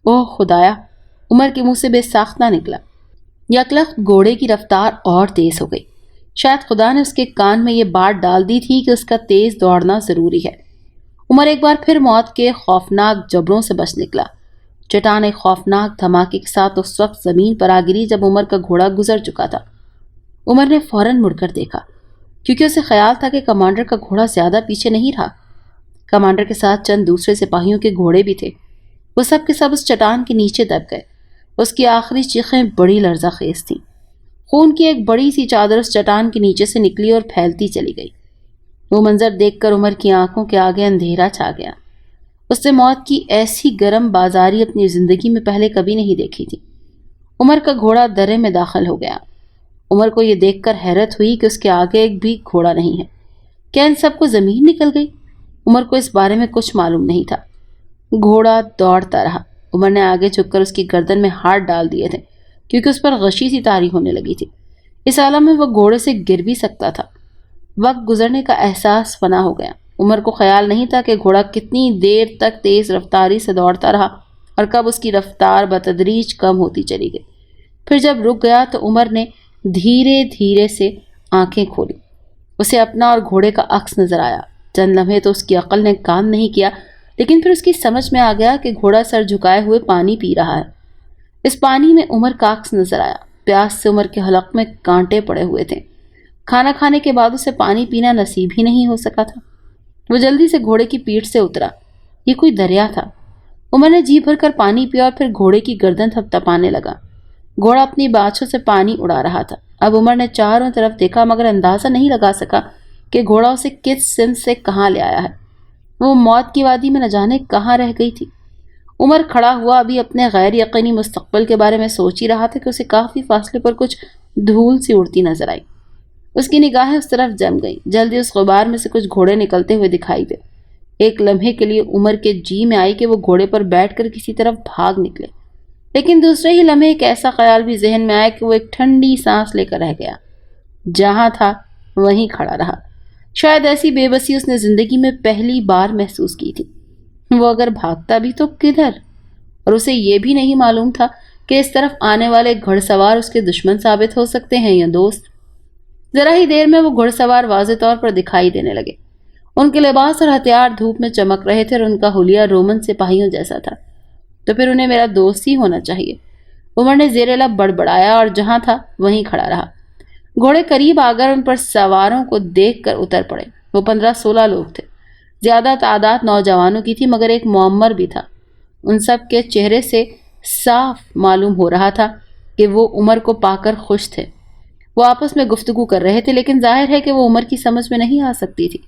اوہ خدایا! عمر کے منہ سے بے ساختہ نکلا۔ یکلخت گھوڑے کی رفتار اور تیز ہو گئی۔ شاید خدا نے اس کے کان میں یہ بات ڈال دی تھی کہ اس کا تیز دوڑنا ضروری ہے۔ عمر ایک بار پھر موت کے خوفناک جبروں سے بچ نکلا۔ چٹان ایک خوفناک دھماکے کے ساتھ اس وقت زمین پر آ گری جب عمر کا گھوڑا گزر چکا تھا۔ عمر نے فوراً مڑ کر دیکھا کیونکہ اسے خیال تھا کہ کمانڈر کا گھوڑا زیادہ پیچھے نہیں رہا۔ کمانڈر کے ساتھ چند دوسرے سپاہیوں کے گھوڑے بھی تھے۔ وہ سب کے سب اس چٹان کے نیچے دب گئے۔ اس کی آخری چیخیں بڑی لرزہ خیز تھیں۔ خون کی ایک بڑی سی چادر اس چٹان کے نیچے سے نکلی اور پھیلتی چلی گئی۔ وہ منظر دیکھ کر عمر کی آنکھوں کے آگے اندھیرا چھا گیا۔ اس نے موت کی ایسی گرم بازاری اپنی زندگی میں پہلے کبھی نہیں دیکھی تھی۔ عمر کا گھوڑا درے میں داخل ہو گیا۔ عمر کو یہ دیکھ کر حیرت ہوئی کہ اس کے آگے ایک بھی گھوڑا نہیں ہے۔ کیا ان سب کو زمین نکل گئی؟ عمر کو اس بارے میں کچھ معلوم نہیں تھا۔ گھوڑا دوڑتا رہا۔ عمر نے آگے جھک کر اس کی گردن میں ہاتھ ڈال دیے تھے کیونکہ اس پر غشی سی طاری ہونے لگی تھی۔ اس عالم میں وہ گھوڑے سے گر بھی سکتا تھا۔ وقت گزرنے کا احساس فنا ہو گیا۔ عمر کو خیال نہیں تھا کہ گھوڑا کتنی دیر تک تیز رفتاری سے دوڑتا رہا اور کب اس کی رفتار بتدریج کم ہوتی چلی گئی۔ پھر جب رک گیا تو عمر نے دھیرے دھیرے سے آنکھیں کھولی۔ اسے اپنا اور گھوڑے کا عکس نظر آیا۔ چند لمحے تو اس کی عقل نے کام نہیں کیا، لیکن پھر اس کی سمجھ میں آ گیا کہ گھوڑا سر جھکائے ہوئے پانی پی رہا ہے۔ اس پانی میں عمر کا عکس نظر آیا۔ پیاس سے عمر کے حلق میں کانٹے پڑے ہوئے تھے۔ کھانا کھانے کے بعد اسے پانی پینا نصیب ہی نہیں ہو سکا تھا۔ وہ جلدی سے گھوڑے کی پیٹھ سے اترا۔ یہ کوئی دریا تھا۔ عمر نے جی بھر کر پانی پیا اور پھر گھوڑے کی گردن تھپتھپانے لگا۔ گھوڑا اپنی باچھوں سے پانی اڑا رہا تھا۔ اب عمر نے چاروں طرف دیکھا مگر اندازہ نہیں لگا سکا کہ گھوڑا اسے کس سمت سے کہاں لے آیا ہے۔ وہ موت کی وادی میں نہ جانے کہاں رہ گئی تھی۔ عمر کھڑا ہوا ابھی اپنے غیر یقینی مستقبل کے بارے میں سوچ ہی رہا تھا کہ اسے کافی فاصلے پر کچھ دھول سی اڑتی نظر آئی۔ اس کی نگاہیں اس طرف جم گئیں۔ جلدی اس غبار میں سے کچھ گھوڑے نکلتے ہوئے دکھائی دے۔ ایک لمحے کے لیے عمر کے جی میں آئی کہ وہ گھوڑے پر بیٹھ کر کسی طرف بھاگ نکلے، لیکن دوسرے ہی لمحے ایک ایسا خیال بھی ذہن میں آیا کہ وہ ایک ٹھنڈی سانس لے کر رہ گیا۔ جہاں تھا وہیں کھڑا رہا۔ شاید ایسی بے بسی اس نے زندگی میں پہلی بار محسوس کی تھی۔ وہ اگر بھاگتا بھی تو کدھر؟ اور اسے یہ بھی نہیں معلوم تھا کہ اس طرف آنے والے گھڑ سوار اس کے دشمن ثابت ہو سکتے ہیں یا دوست۔ ذرا ہی دیر میں وہ گھڑ سوار واضح طور پر دکھائی دینے لگے۔ ان کے لباس اور ہتھیار دھوپ میں چمک رہے تھے اور ان کا حلیہ رومن سپاہیوں جیسا تھا۔ تو پھر انہیں میرا دوست ہی ہونا چاہیے، عمر نے زیر لب بڑبڑایا اور جہاں تھا وہیں کھڑا رہا۔ گھوڑے قریب آ کر ان پر سواروں کو دیکھ کر اتر پڑے۔ وہ 15-16 لوگ تھے۔ زیادہ تعداد نوجوانوں کی تھی مگر ایک معمر بھی تھا۔ ان سب کے چہرے سے صاف معلوم ہو رہا تھا کہ وہ عمر کو پا کر خوش تھے۔ وہ آپس میں گفتگو کر رہے تھے لیکن ظاہر ہے کہ وہ عمر کی سمجھ میں نہیں آ سکتی تھی۔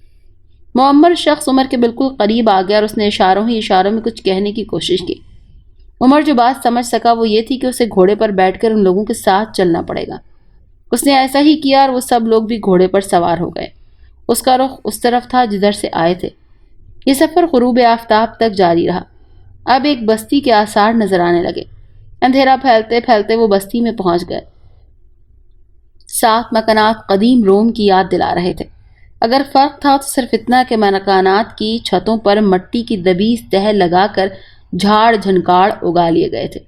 معمر شخص عمر کے بالکل قریب آ گیا اور اس نے اشاروں ہی اشاروں میں کچھ کہنے کی کوشش کی۔ عمر جو بات سمجھ سکا وہ یہ تھی کہ اسے گھوڑے پر بیٹھ کر ان لوگوں کے ساتھ چلنا پڑے گا۔ اس نے ایسا ہی کیا اور وہ سب لوگ بھی گھوڑے پر سوار ہو گئے۔ اس کا رخ اس طرف تھا جدھر سے آئے تھے۔ یہ سفر غروب آفتاب تک جاری رہا۔ اب ایک بستی کے آثار نظر آنے لگے۔ اندھیرا پھیلتے پھیلتے وہ بستی میں پہنچ گئے۔ 7 مکانات قدیم روم کی یاد دلا رہے تھے۔ اگر فرق تھا تو صرف اتنا کہ مکانات کی چھتوں پر مٹی کی دبی تہ لگا کر جھاڑ جھنکاڑ اگا لیے گئے تھے۔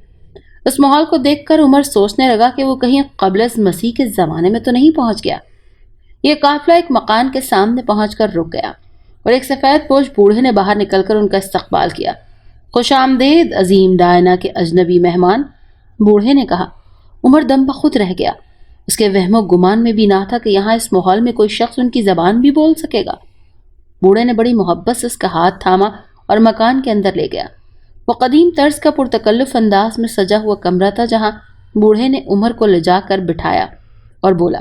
اس ماحول کو دیکھ کر عمر سوچنے لگا کہ وہ کہیں قبل از مسیح کے زمانے میں تو نہیں پہنچ گیا۔ یہ قافلہ ایک مکان کے سامنے پہنچ کر رک گیا اور ایک سفید پوش بوڑھے نے باہر نکل کر ان کا استقبال کیا۔ خوش آمدید عظیم ڈائنا کے اجنبی مہمان، بوڑھے نے کہا۔ عمر دم بخود رہ گیا۔ اس کے وہم و گمان میں بھی نہ تھا کہ یہاں اس ماحول میں کوئی شخص ان کی زبان بھی بول سکے گا۔ بوڑھے نے بڑی محبت سے اس کا ہاتھ تھاما اور مکان کے اندر لے گیا۔ وہ قدیم طرز کا پرتکلف انداز میں سجا ہوا کمرہ تھا جہاں بوڑھے نے عمر کو لے جا کر بٹھایا اور بولا،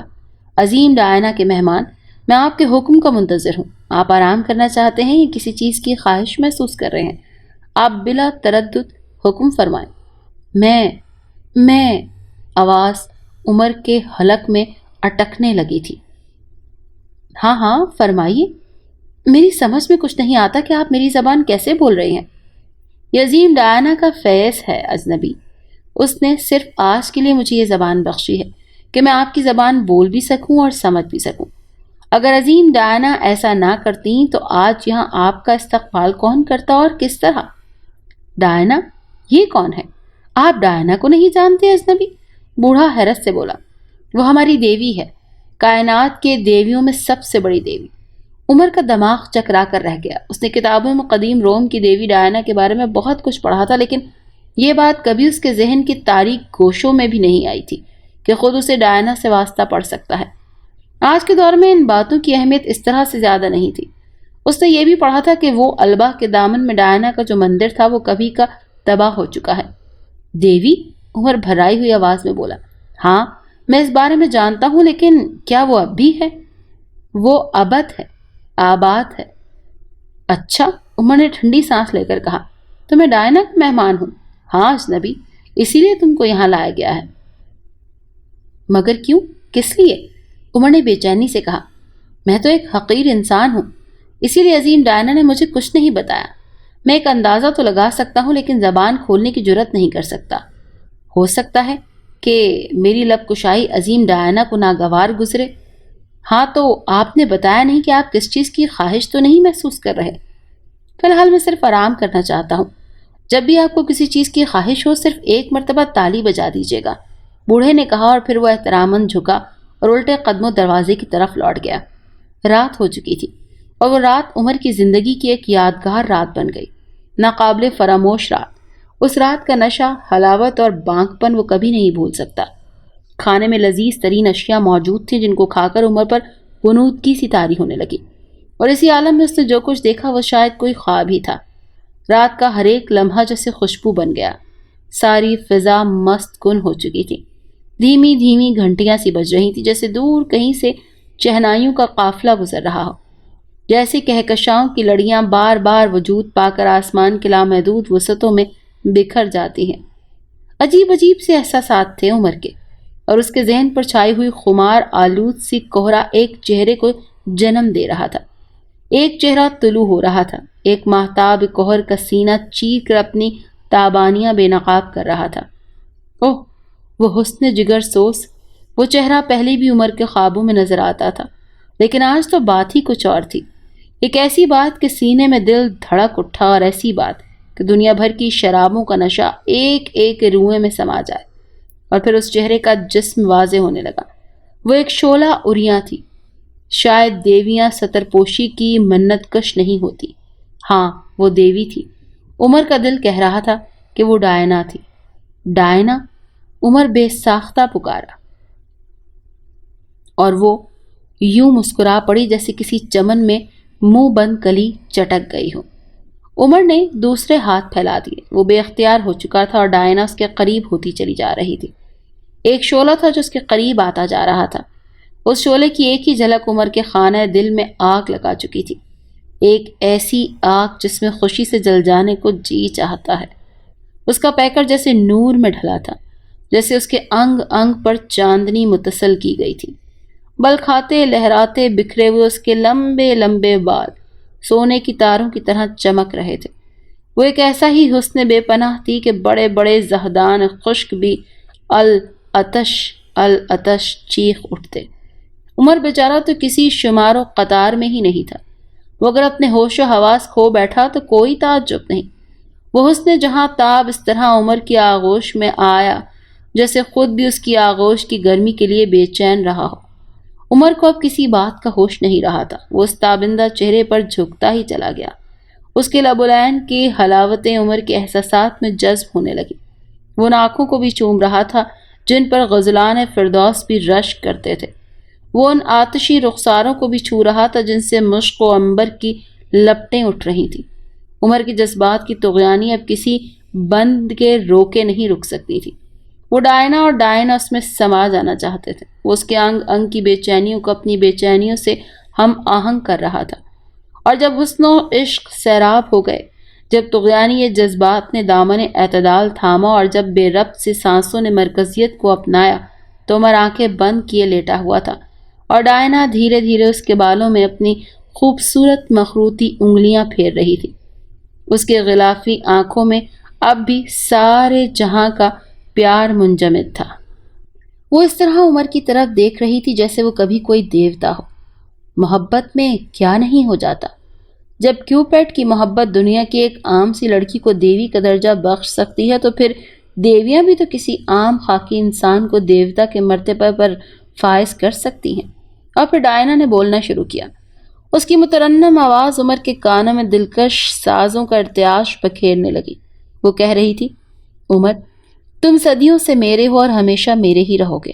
عظیم ڈائنا کے مہمان، میں آپ کے حکم کا منتظر ہوں۔ آپ آرام کرنا چاہتے ہیں یا کسی چیز کی خواہش محسوس کر رہے ہیں؟ آپ بلا تردد حکم فرمائیں۔ میں آواز عمر کے حلق میں اٹکنے لگی تھی۔ ہاں ہاں فرمائیے، میری سمجھ میں کچھ نہیں آتا کہ آپ میری زبان کیسے بول رہے ہیں۔ یہ عظیم ڈائنا کا فیض ہے اجنبی، اس نے صرف آج کے لیے مجھے یہ زبان بخشی ہے کہ میں آپ کی زبان بول بھی سکوں اور سمجھ بھی سکوں۔ اگر عظیم ڈائنا ایسا نہ کرتی تو آج یہاں آپ کا استقبال کون کرتا اور کس طرح؟ ڈائنا؟ یہ کون ہے؟ آپ ڈائنا کو نہیں جانتے اجنبی؟ بوڑھا حیرت سے بولا۔ وہ ہماری دیوی ہے، کائنات کے دیویوں میں سب سے بڑی دیوی۔ عمر کا دماغ چکرا کر رہ گیا۔ اس نے کتابوں میں قدیم روم کی دیوی ڈائنا کے بارے میں بہت کچھ پڑھا تھا، لیکن یہ بات کبھی اس کے ذہن کی تاریک گوشوں میں بھی نہیں آئی تھی کہ خود اسے ڈائنا سے واسطہ پڑ سکتا ہے۔ آج کے دور میں ان باتوں کی اہمیت اس طرح سے زیادہ نہیں تھی۔ اس نے یہ بھی پڑھا تھا کہ وہ البا کے دامن میں ڈائنا کا جو مندر تھا وہ کبھی کا تباہ ہو چکا ہے۔ دیوی؟ عمر بھرائی ہوئی آواز میں بولا۔ ہاں میں اس بارے میں جانتا ہوں، لیکن کیا وہ اب بھی ہے؟ وہ ابد ہے، آباد ہے۔ اچھا، عمر نے ٹھنڈی سانس لے کر کہا، تو میں ڈائنا کا مہمان ہوں؟ ہاں اجنبی، اسی لیے تم کو یہاں لایا گیا ہے۔ مگر کیوں؟ کس لیے؟ عمر نے بے چینی سے کہا۔ میں تو ایک حقیر انسان ہوں، اسی لیے عظیم ڈائنا نے مجھے کچھ نہیں بتایا۔ میں ایک اندازہ تو لگا سکتا ہوں، لیکن زبان کھولنے کی جرت نہیں کر سکتا۔ ہو سکتا ہے کہ میری لب کشائی عظیم ڈائنا کو ناگوار گزرے۔ ہاں تو آپ نے بتایا نہیں کہ آپ کس چیز کی خواہش تو نہیں محسوس کر رہے؟ فی الحال میں صرف آرام کرنا چاہتا ہوں۔ جب بھی آپ کو کسی چیز کی خواہش ہو صرف ایک مرتبہ تالی بجا دیجیے گا، بوڑھے نے کہا، اور پھر وہ احتراماً جھکا اور الٹے قدموں دروازے کی طرف لوٹ گیا۔ رات ہو چکی تھی اور وہ رات عمر کی زندگی کی ایک یادگار رات بن گئی، ناقابل فراموش رات۔ اس رات کا نشہ، حلاوت اور بانک پن وہ کبھی نہیں بھول سکتا۔ کھانے میں لذیذ ترین اشیاء موجود تھیں جن کو کھا کر عمر پر غنودگی سی طاری ہونے لگی، اور اسی عالم میں اس نے جو کچھ دیکھا وہ شاید کوئی خواب ہی تھا۔ رات کا ہر ایک لمحہ جیسے خوشبو بن گیا، ساری فضا مست کن ہو چکی تھی۔ دھیمی دھیمی گھنٹیاں سی بج رہی تھی، جیسے دور کہیں سے چہنائیوں کا قافلہ گزر رہا ہو، جیسے کہکشاؤں کی لڑیاں بار بار وجود پا کر آسمان کے لامحدود وسعتوں میں بکھر جاتی ہیں۔ عجیب عجیب سے احساسات تھے عمر کے، اور اس کے ذہن پر چھائی ہوئی خمار آلود سی کوہرا ایک چہرے کو جنم دے رہا تھا۔ ایک چہرہ طلوع ہو رہا تھا، ایک ماہتاب کوہر کا سینہ چیر کر اپنی تابانیاں بے نقاب کر رہا تھا۔ اوہ، وہ حسن جگر سوز، وہ چہرہ پہلے بھی عمر کے خوابوں میں نظر آتا تھا، لیکن آج تو بات ہی کچھ اور تھی۔ ایک ایسی بات کہ سینے میں دل دھڑک اٹھا، اور ایسی بات کہ دنیا بھر کی شرابوں کا نشہ ایک ایک روئے میں سما جائے۔ اور پھر اس چہرے کا جسم واضح ہونے لگا۔ وہ ایک شعلہ اریاں تھی۔ شاید دیویاں ستر پوشی کی منت کش نہیں ہوتی۔ ہاں وہ دیوی تھی۔ عمر کا دل کہہ رہا تھا کہ وہ ڈائنا تھی۔ ڈائنا؟ عمر بے ساختہ پکارا، اور وہ یوں مسکرا پڑی جیسے کسی چمن میں منہ بند کلی چٹک گئی ہو۔ عمر نے دوسرے ہاتھ پھیلا دیے۔ وہ بے اختیار ہو چکا تھا اور ڈائنا اس کے قریب ہوتی چلی جا رہی تھی۔ ایک شعلہ تھا جو اس کے قریب آتا جا رہا تھا۔ اس شعلے کی ایک ہی جھلک عمر کے خانہ دل میں آگ لگا چکی تھی، ایک ایسی آگ جس میں خوشی سے جل جانے کو جی چاہتا ہے۔ اس کا پیکر جیسے نور میں ڈھلا تھا، جیسے اس کے انگ انگ پر چاندنی متصل کی گئی تھی۔ بل کھاتے لہراتے بکھرے ہوئے اس کے لمبے لمبے بال سونے کی تاروں کی طرح چمک رہے تھے۔ وہ ایک ایسا ہی حسن بے پناہ تھی کہ بڑے بڑے زہدان خشک بھی العطش العطش چیخ اٹھتے۔ عمر بیچارہ تو کسی شمار و قطار میں ہی نہیں تھا۔ وہ اگر اپنے ہوش و حواس کھو بیٹھا تو کوئی تعجب نہیں۔ وہ حسن جہاں تاب اس طرح عمر کی آغوش میں آیا جیسے خود بھی اس کی آغوش کی گرمی کے لیے بے چین رہا ہو۔ عمر کو اب کسی بات کا ہوش نہیں رہا تھا۔ وہ اس تابندہ چہرے پر جھکتا ہی چلا گیا۔ اس کے لبولین کی حلاوتیں عمر کے احساسات میں جذب ہونے لگی۔ وہ ان آنکھوں کو بھی چوم رہا تھا جن پر غزلان فردوس بھی رشک کرتے تھے۔ وہ ان آتشی رخساروں کو بھی چھو رہا تھا جن سے مشق و عنبر کی لپٹیں اٹھ رہی تھیں۔ عمر کے جذبات کی طغیانی اب کسی بند کے روکے نہیں رک سکتی تھی۔ وہ ڈائنا اور ڈائنا اس میں سما جانا چاہتے تھے۔ وہ اس کے انگ انگ کی بے چینیوں کو اپنی بے چینیوں سے ہم آہنگ کر رہا تھا۔ اور جب حسن و عشق سیراب ہو گئے، جب طغیانی یہ جذبات نے دامن اعتدال تھاما، اور جب بے ربط سے سانسوں نے مرکزیت کو اپنایا، تو عمر آنکھیں بند کیے لیٹا ہوا تھا اور ڈائنا دھیرے دھیرے اس کے بالوں میں اپنی خوبصورت مخروطی انگلیاں پھیر رہی تھی۔ اس کے غلافی آنکھوں میں اب بھی سارے جہاں کا پیار منجمد تھا۔ وہ اس طرح عمر کی طرف دیکھ رہی تھی جیسے وہ کبھی کوئی دیوتا ہو۔ محبت میں کیا نہیں ہو جاتا؟ جب کیوپیڈ کی محبت دنیا کی ایک عام سی لڑکی کو دیوی کا درجہ بخش سکتی ہے تو پھر دیویاں بھی تو کسی عام خاکی انسان کو دیوتا کے مرتبہ پر فائز کر سکتی ہیں۔ اور پھر ڈائنا نے بولنا شروع کیا۔ اس کی مترنم آواز عمر کے کانوں میں دلکش سازوں کا ارتعاش بکھیرنے لگی۔ وہ کہہ رہی تھی، عمر، تم صدیوں سے میرے ہو اور ہمیشہ میرے ہی رہو گے۔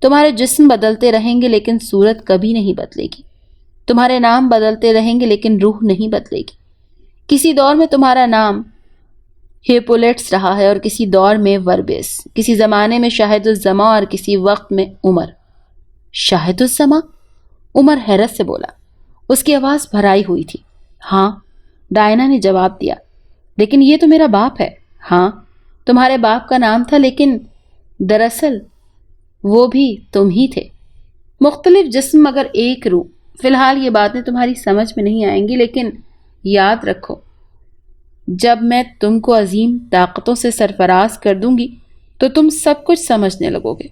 تمہارے جسم بدلتے رہیں گے لیکن صورت کبھی نہیں بدلے گی۔ تمہارے نام بدلتے رہیں گے لیکن روح نہیں بدلے گی۔ کسی دور میں تمہارا نام ہیپولیٹس رہا ہے اور کسی دور میں وربیس، کسی زمانے میں شاہد الزماں اور کسی وقت میں عمر۔ شاہد الزماں؟ عمر حیرت سے بولا۔ اس کی آواز بھرائی ہوئی تھی۔ ہاں، ڈائنا نے جواب دیا، لیکن یہ تو میرا باپ ہے۔ ہاں، تمہارے باپ کا نام تھا، لیکن دراصل وہ بھی تم ہی تھے۔ مختلف جسم مگر ایک روح۔ فی الحال یہ باتیں تمہاری سمجھ میں نہیں آئیں گی، لیکن یاد رکھو، جب میں تم کو عظیم طاقتوں سے سرفراز کر دوں گی تو تم سب کچھ سمجھنے لگو گے۔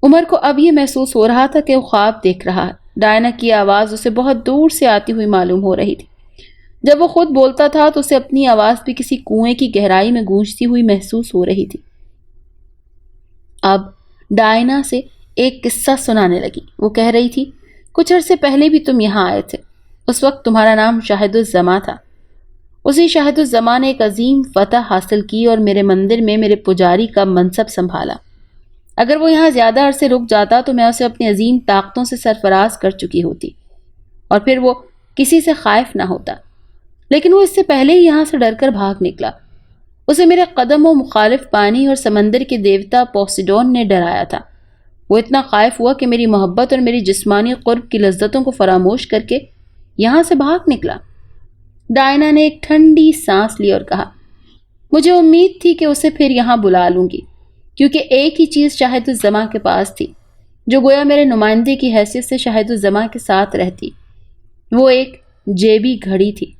عمر کو اب یہ محسوس ہو رہا تھا کہ وہ خواب دیکھ رہا ہے۔ ڈائنا کی آواز اسے بہت دور سے آتی ہوئی معلوم ہو رہی تھی۔ جب وہ خود بولتا تھا تو اسے اپنی آواز بھی کسی کنویں کی گہرائی میں گونجتی ہوئی محسوس ہو رہی تھی۔ اب ڈائنا سے ایک قصہ سنانے لگی۔ وہ کہہ رہی تھی، کچھ عرصے پہلے بھی تم یہاں آئے تھے۔ اس وقت تمہارا نام شاہد الزماں تھا۔ اسی شاہد الزماں نے ایک عظیم فتح حاصل کی اور میرے مندر میں میرے پجاری کا منصب سنبھالا۔ اگر وہ یہاں زیادہ عرصے رک جاتا تو میں اسے اپنی عظیم طاقتوں سے سرفراز کر چکی ہوتی اور پھر وہ کسی سے خائف نہ ہوتا، لیکن وہ اس سے پہلے ہی یہاں سے ڈر کر بھاگ نکلا۔ اسے میرے قدم و مخالف پانی اور سمندر کے دیوتا پوسیڈون نے ڈرایا تھا۔ وہ اتنا خائف ہوا کہ میری محبت اور میری جسمانی قرب کی لذتوں کو فراموش کر کے یہاں سے بھاگ نکلا۔ ڈائنا نے ایک ٹھنڈی سانس لی اور کہا، مجھے امید تھی کہ اسے پھر یہاں بلا لوں گی، کیونکہ ایک ہی چیز شاہد الزماں کے پاس تھی جو گویا میرے نمائندے کی حیثیت سے شاہد الزماں کے ساتھ رہتی۔ وہ ایک جیبی گھڑی تھی۔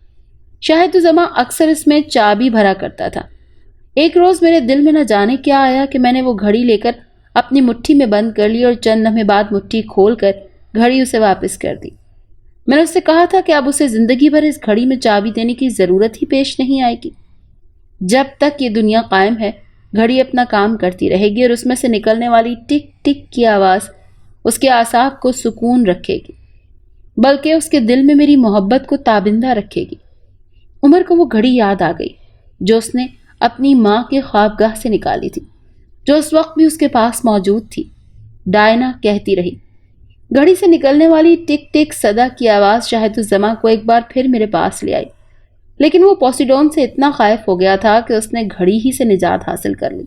شاہد الزماں اکثر اس میں چابی بھرا کرتا تھا۔ ایک روز میرے دل میں نہ جانے کیا آیا کہ میں نے وہ گھڑی لے کر اپنی مٹھی میں بند کر لی اور چند لمحے بعد مٹھی کھول کر گھڑی اسے واپس کر دی۔ میں نے اس سے کہا تھا کہ اب اسے زندگی بھر اس گھڑی میں چابی دینے کی ضرورت ہی پیش نہیں آئے گی۔ جب تک یہ دنیا قائم ہے، گھڑی اپنا کام کرتی رہے گی اور اس میں سے نکلنے والی ٹک ٹک کی آواز اس کے اعصاب کو سکون رکھے گی، بلکہ اس کے دل میں میری محبت کو تابندہ رکھے گی۔ عمر کو وہ گھڑی یاد آ گئی جو اس نے اپنی ماں کے خوابگاہ سے نکالی تھی، جو اس وقت بھی اس کے پاس موجود تھی۔ ڈائنا کہتی رہی۔ گھڑی سے نکلنے والی ٹک ٹک صدا کی آواز شاہد الزماں کو ایک بار پھر میرے پاس لے آئی، لیکن وہ پوسیڈون سے اتنا خائف ہو گیا تھا کہ اس نے گھڑی ہی سے نجات حاصل کر لی۔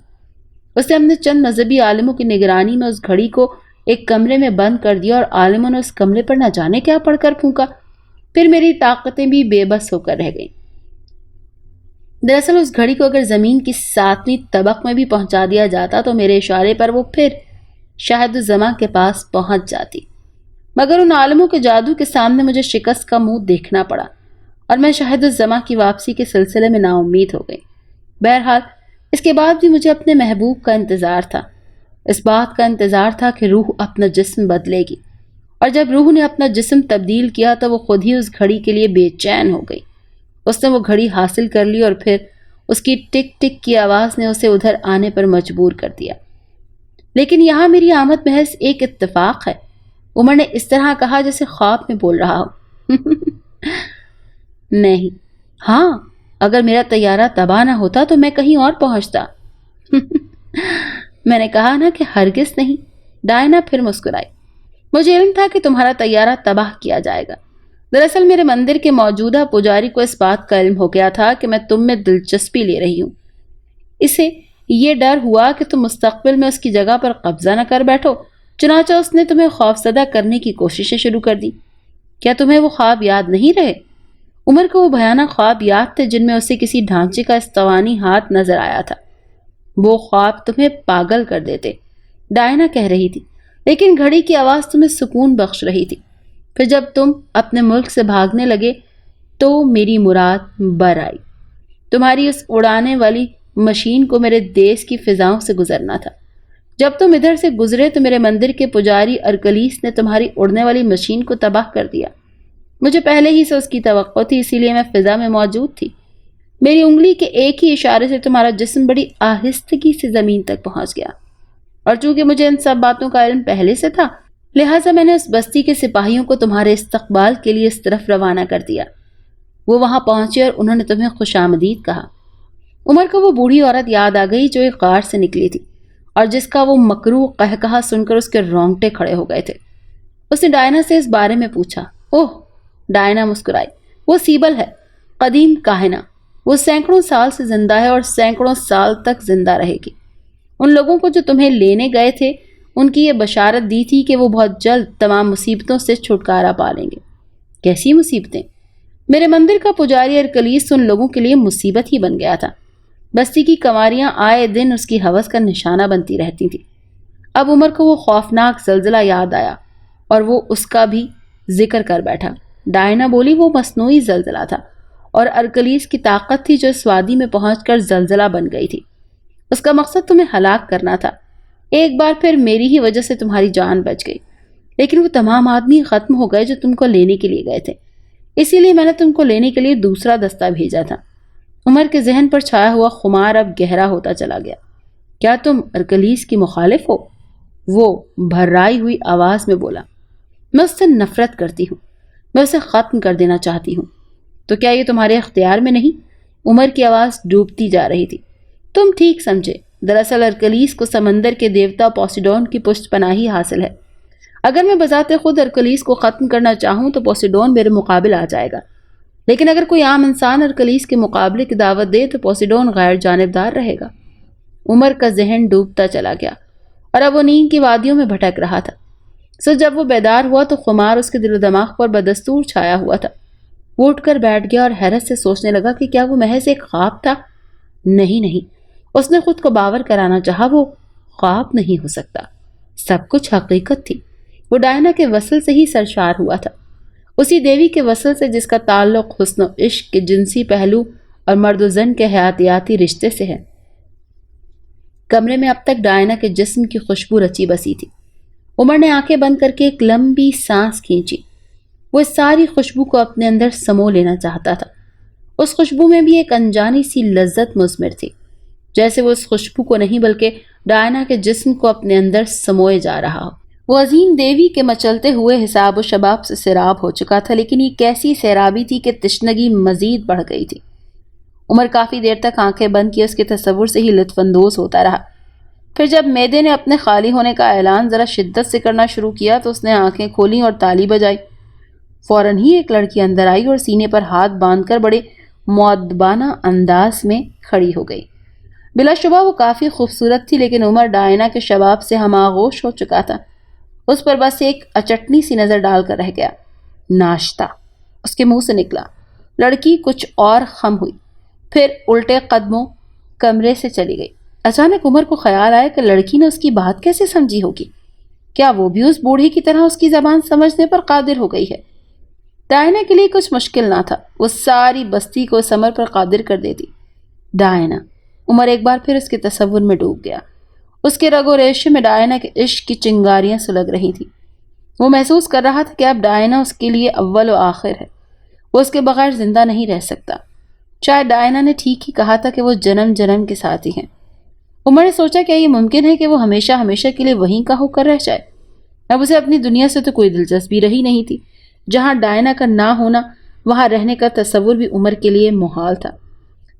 اس نے اپنے چند مذہبی عالموں کی نگرانی میں اس گھڑی کو ایک کمرے میں بند کر دیا اور عالموں نے اس کمرے پر نہ جانے کیا پڑھ کر پھونکا۔ پھر میری طاقتیں بھی بے بس ہو کر رہ گئیں۔ دراصل اس گھڑی کو اگر زمین کی 7ویں طبق میں بھی پہنچا دیا جاتا تو میرے اشارے پر وہ پھر شاہد الزماں کے پاس پہنچ جاتی، مگر ان عالموں کے جادو کے سامنے مجھے شکست کا منہ دیکھنا پڑا اور میں شاہد الزماں کی واپسی کے سلسلے میں نا امید ہو گئی۔ بہرحال اس کے بعد بھی مجھے اپنے محبوب کا انتظار تھا۔ اس بات کا انتظار تھا کہ روح اپنا جسم بدلے گی، اور جب روح نے اپنا جسم تبدیل کیا تو وہ خود ہی اس گھڑی کے لیے بے چین ہو گئی۔ اس نے وہ گھڑی حاصل کر لی اور پھر اس کی ٹک ٹک کی آواز نے اسے ادھر آنے پر مجبور کر دیا۔ لیکن یہاں میری آمد محض ایک اتفاق ہے، عمر نے اس طرح کہا جیسے خواب میں بول رہا ہو۔ نہیں، ہاں، اگر میرا طیارہ تباہ نہ ہوتا تو میں کہیں اور پہنچتا۔ میں نے کہا نا کہ ہرگز نہیں۔ ڈائنا پھر مسکرائی۔ مجھے علم تھا کہ تمہارا طیارہ تباہ کیا جائے گا۔ دراصل میرے مندر کے موجودہ پجاری کو اس بات کا علم ہو گیا تھا کہ میں تم میں دلچسپی لے رہی ہوں۔ اسے یہ ڈر ہوا کہ تم مستقبل میں اس کی جگہ پر قبضہ نہ کر بیٹھو، چنانچہ اس نے تمہیں خوفزدہ کرنے کی کوششیں شروع کر دی۔ کیا تمہیں وہ خواب یاد نہیں رہے؟ عمر کو وہ بھیانک خواب یاد تھے جن میں اسے کسی ڈھانچے کا استوانی ہاتھ نظر آیا تھا۔ وہ خواب تمہیں پاگل کر دیتے، ڈائنا کہہ رہی تھی، لیکن گھڑی کی آواز تمہیں سکون بخش رہی تھی۔ پھر جب تم اپنے ملک سے بھاگنے لگے تو میری مراد بر آئی۔ تمہاری اس اڑانے والی مشین کو میرے دیس کی فضاؤں سے گزرنا تھا۔ جب تم ادھر سے گزرے تو میرے مندر کے پجاری ارکلیس نے تمہاری اڑنے والی مشین کو تباہ کر دیا۔ مجھے پہلے ہی سے اس کی توقع تھی، اسی لیے میں فضا میں موجود تھی۔ میری انگلی کے ایک ہی اشارے سے تمہارا جسم بڑی آہستگی سے زمین تک پہنچ گیا، اور چونکہ مجھے ان سب باتوں کا علم پہلے سے تھا، لہٰذا میں نے اس بستی کے سپاہیوں کو تمہارے استقبال کے لیے اس طرف روانہ کر دیا۔ وہ وہاں پہنچے اور انہوں نے تمہیں خوش آمدید کہا۔ عمر کو وہ بوڑھی عورت یاد آ گئی جو ایک غار سے نکلی تھی، اور جس کا وہ مکروہ قہقہا سن کر اس کے رونگٹے کھڑے ہو گئے تھے۔ اس نے ڈائنا سے اس بارے میں پوچھا۔ اوہ، ڈائنا مسکرائی۔ وہ سیبل ہے، قدیم کاہنہ۔ وہ سینکڑوں سال سے زندہ ہے اور سینکڑوں سال تک زندہ رہے گی۔ ان لوگوں کو جو تمہیں لینے گئے تھے ان کی یہ بشارت دی تھی کہ وہ بہت جلد تمام مصیبتوں سے چھٹکارا پا لیں گے۔ کیسی مصیبتیں؟ میرے مندر کا پجاری ارکلیس ان لوگوں کے لیے مصیبت ہی بن گیا تھا۔ بستی کی کنواریاں آئے دن اس کی ہوس کا نشانہ بنتی رہتی تھیں۔ اب عمر کو وہ خوفناک زلزلہ یاد آیا اور وہ اس کا بھی ذکر کر بیٹھا۔ ڈائنا بولی، وہ مصنوعی زلزلہ تھا اور ارکلیس کی طاقت تھی جو اس وادی میں پہنچ کر زلزلہ بن گئی تھی۔ اس کا مقصد تمہیں ہلاک کرنا تھا۔ ایک بار پھر میری ہی وجہ سے تمہاری جان بچ گئی، لیکن وہ تمام آدمی ختم ہو گئے جو تم کو لینے کے لیے گئے تھے، اسی لیے میں نے تم کو لینے کے لیے دوسرا دستہ بھیجا تھا۔ عمر کے ذہن پر چھایا ہوا خمار اب گہرا ہوتا چلا گیا۔ کیا تم ارکلیس کی مخالف ہو؟ وہ بھرائی ہوئی آواز میں بولا۔ میں اس سے نفرت کرتی ہوں، میں اسے ختم کر دینا چاہتی ہوں۔ تو کیا یہ تمہارے اختیار میں نہیں؟ عمر کی آواز ڈوبتی جا رہی تھی۔ تم ٹھیک سمجھے، دراصل ارکلیس کو سمندر کے دیوتا پوسیڈون کی پشت پناہی حاصل ہے۔ اگر میں بذات خود ارکلیس کو ختم کرنا چاہوں تو پوسیڈون میرے مقابل آ جائے گا، لیکن اگر کوئی عام انسان ارکلیس کے مقابلے کی دعوت دے تو پوسیڈون غیر جانبدار رہے گا۔ عمر کا ذہن ڈوبتا چلا گیا اور اب وہ نیند کی وادیوں میں بھٹک رہا تھا۔ سو جب وہ بیدار ہوا تو خمار اس کے دل و دماغ پر بدستور چھایا ہوا تھا۔ وہ اٹھ کر بیٹھ گیا اور حیرت سے سوچنے لگا کہ کیا وہ محض ایک خواب تھا؟ نہیں، اس نے خود کو باور کرانا چاہا، وہ خواب نہیں ہو سکتا، سب کچھ حقیقت تھی۔ وہ ڈائنا کے وصل سے ہی سرشار ہوا تھا، اسی دیوی کے وصل سے جس کا تعلق حسن و عشق کے جنسی پہلو اور مرد و زن کے حیاتیاتی رشتے سے ہے۔ کمرے میں اب تک ڈائنا کے جسم کی خوشبو رچی بسی تھی۔ عمر نے آنکھیں بند کر کے ایک لمبی سانس کھینچی۔ وہ اس ساری خوشبو کو اپنے اندر سمو لینا چاہتا تھا۔ اس خوشبو میں بھی ایک انجانی سی لذت مضمر تھی، جیسے وہ اس خوشبو کو نہیں بلکہ ڈائنا کے جسم کو اپنے اندر سموئے جا رہا ہو۔ وہ عظیم دیوی کے مچلتے ہوئے حساب و شباب سے سیراب ہو چکا تھا، لیکن یہ کیسی سیرابی تھی کہ تشنگی مزید بڑھ گئی تھی۔ عمر کافی دیر تک آنکھیں بند کی اس کے تصور سے ہی لطف اندوز ہوتا رہا۔ پھر جب میدے نے اپنے خالی ہونے کا اعلان ذرا شدت سے کرنا شروع کیا تو اس نے آنکھیں کھولیں اور تالی بجائی۔ فوراً ہی ایک لڑکی اندر آئی اور سینے پر ہاتھ باندھ کر بڑے مؤدبانہ انداز میں کھڑی ہو گئی۔ بلا شبہ وہ کافی خوبصورت تھی، لیکن عمر ڈائنا کے شباب سے ہم آغوش ہو چکا تھا۔ اس پر بس ایک اچٹنی سی نظر ڈال کر رہ گیا۔ ناشتہ اس کے منہ سے نکلا۔ لڑکی کچھ اور خم ہوئی، پھر الٹے قدموں کمرے سے چلی گئی۔ اچانک عمر کو خیال آیا کہ لڑکی نے اس کی بات کیسے سمجھی ہوگی؟ کیا وہ بھی اس بوڑھی کی طرح اس کی زبان سمجھنے پر قادر ہو گئی ہے؟ ڈائنا کے لیے کچھ مشکل نہ تھا، وہ ساری بستی کو اس امر پر قادر کر دیتی۔ ڈائنا، عمر ایک بار پھر اس کے تصور میں ڈوب گیا۔ اس کے رگ و ریشے میں ڈائنا کے عشق کی چنگاریاں سلگ رہی تھیں۔ وہ محسوس کر رہا تھا کہ اب ڈائنا اس کے لیے اول و آخر ہے، وہ اس کے بغیر زندہ نہیں رہ سکتا۔ شاید ڈائنا نے ٹھیک ہی کہا تھا کہ وہ جنم جنم کے ساتھی ہیں۔ عمر نے سوچا کیا یہ ممکن ہے کہ وہ ہمیشہ ہمیشہ کے لیے وہیں کا ہو کر رہ جائے؟ اب اسے اپنی دنیا سے تو کوئی دلچسپی رہی نہیں تھی۔ جہاں ڈائنا کا نہ ہونا، وہاں رہنے کا تصور بھی عمر کے لیے محال تھا۔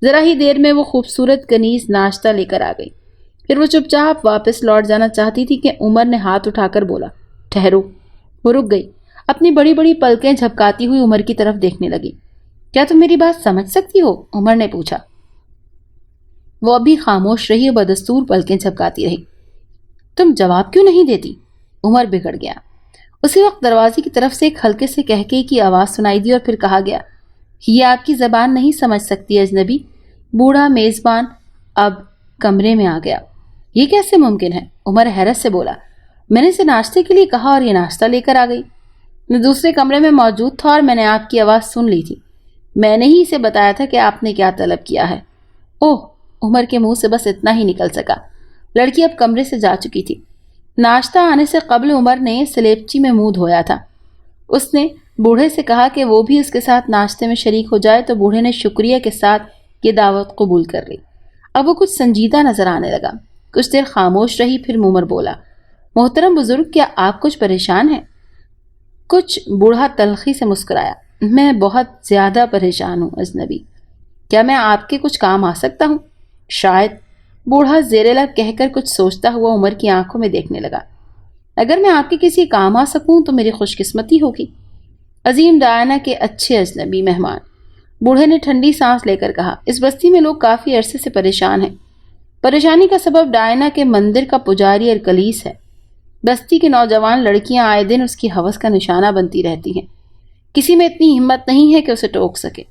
ذرا ہی دیر میں وہ خوبصورت کنیز ناشتہ لے کر آ گئی، پھر وہ چپ چاپ واپس لوٹ جانا چاہتی تھی کہ عمر نے ہاتھ اٹھا کر بولا، ٹھہرو۔ وہ رک گئی، اپنی بڑی بڑی پلکیں جھپکاتی ہوئی عمر کی طرف دیکھنے لگی۔ کیا تم میری بات سمجھ سکتی ہو؟ عمر نے پوچھا۔ وہ ابھی خاموش رہی اور بدستور پلکیں جھپکاتی رہی۔ تم جواب کیوں نہیں دیتی؟ عمر بگڑ گیا۔ اسی وقت دروازے کی طرف سے ایک ہلکے سے کہکے کی آواز سنائی دی اور پھر کہا گیا، یہ آپ کی زبان نہیں سمجھ سکتی اجنبی۔ بوڑھا میزبان اب کمرے میں آ گیا۔ یہ کیسے ممکن ہے؟ عمر حیرت سے بولا۔ میں نے اسے ناشتے کے لیے کہا اور یہ ناشتہ لے کر آ گئی۔ میں دوسرے کمرے میں موجود تھا اور میں نے آپ کی آواز سن لی تھی۔ میں نے ہی اسے بتایا تھا کہ آپ نے کیا طلب کیا ہے۔ اوہ، عمر کے منہ سے بس اتنا ہی نکل سکا۔ لڑکی اب کمرے سے جا چکی تھی۔ ناشتہ آنے سے قبل عمر نے سلیپچی میں منہ دھویا تھا۔ اس نے بوڑھے سے کہا کہ وہ بھی اس کے ساتھ ناشتے میں شریک ہو جائے تو بوڑھے نے شکریہ کے ساتھ یہ دعوت قبول کر لی۔ اب وہ کچھ سنجیدہ نظر آنے لگا۔ کچھ دیر خاموش رہی، پھر منہ مر بولا، محترم بزرگ، کیا آپ کچھ پریشان ہیں؟ کچھ بوڑھا تلخی سے مسکرایا۔ میں بہت زیادہ پریشان ہوں اجنبی۔ کیا میں آپ کے کچھ کام آ سکتا ہوں؟ شاید۔ بوڑھا زیر لب کہہ کر کچھ سوچتا ہوا عمر کی آنکھوں میں دیکھنے لگا۔ اگر میں آپ کے کسی کام آ سکوں تو میری خوش قسمتی ہوگی۔ عظیم ڈائنا کے اچھے اجنبی مہمان، بوڑھے نے ٹھنڈی سانس لے کر کہا، اس بستی میں لوگ کافی عرصے سے پریشان ہیں۔ پریشانی کا سبب ڈائنا کے مندر کا پجاری ارکلیس ہے۔ بستی کے نوجوان لڑکیاں آئے دن اس کی ہوس کا نشانہ بنتی رہتی ہیں۔ کسی میں اتنی ہمت نہیں ہے کہ اسے ٹوک سکے۔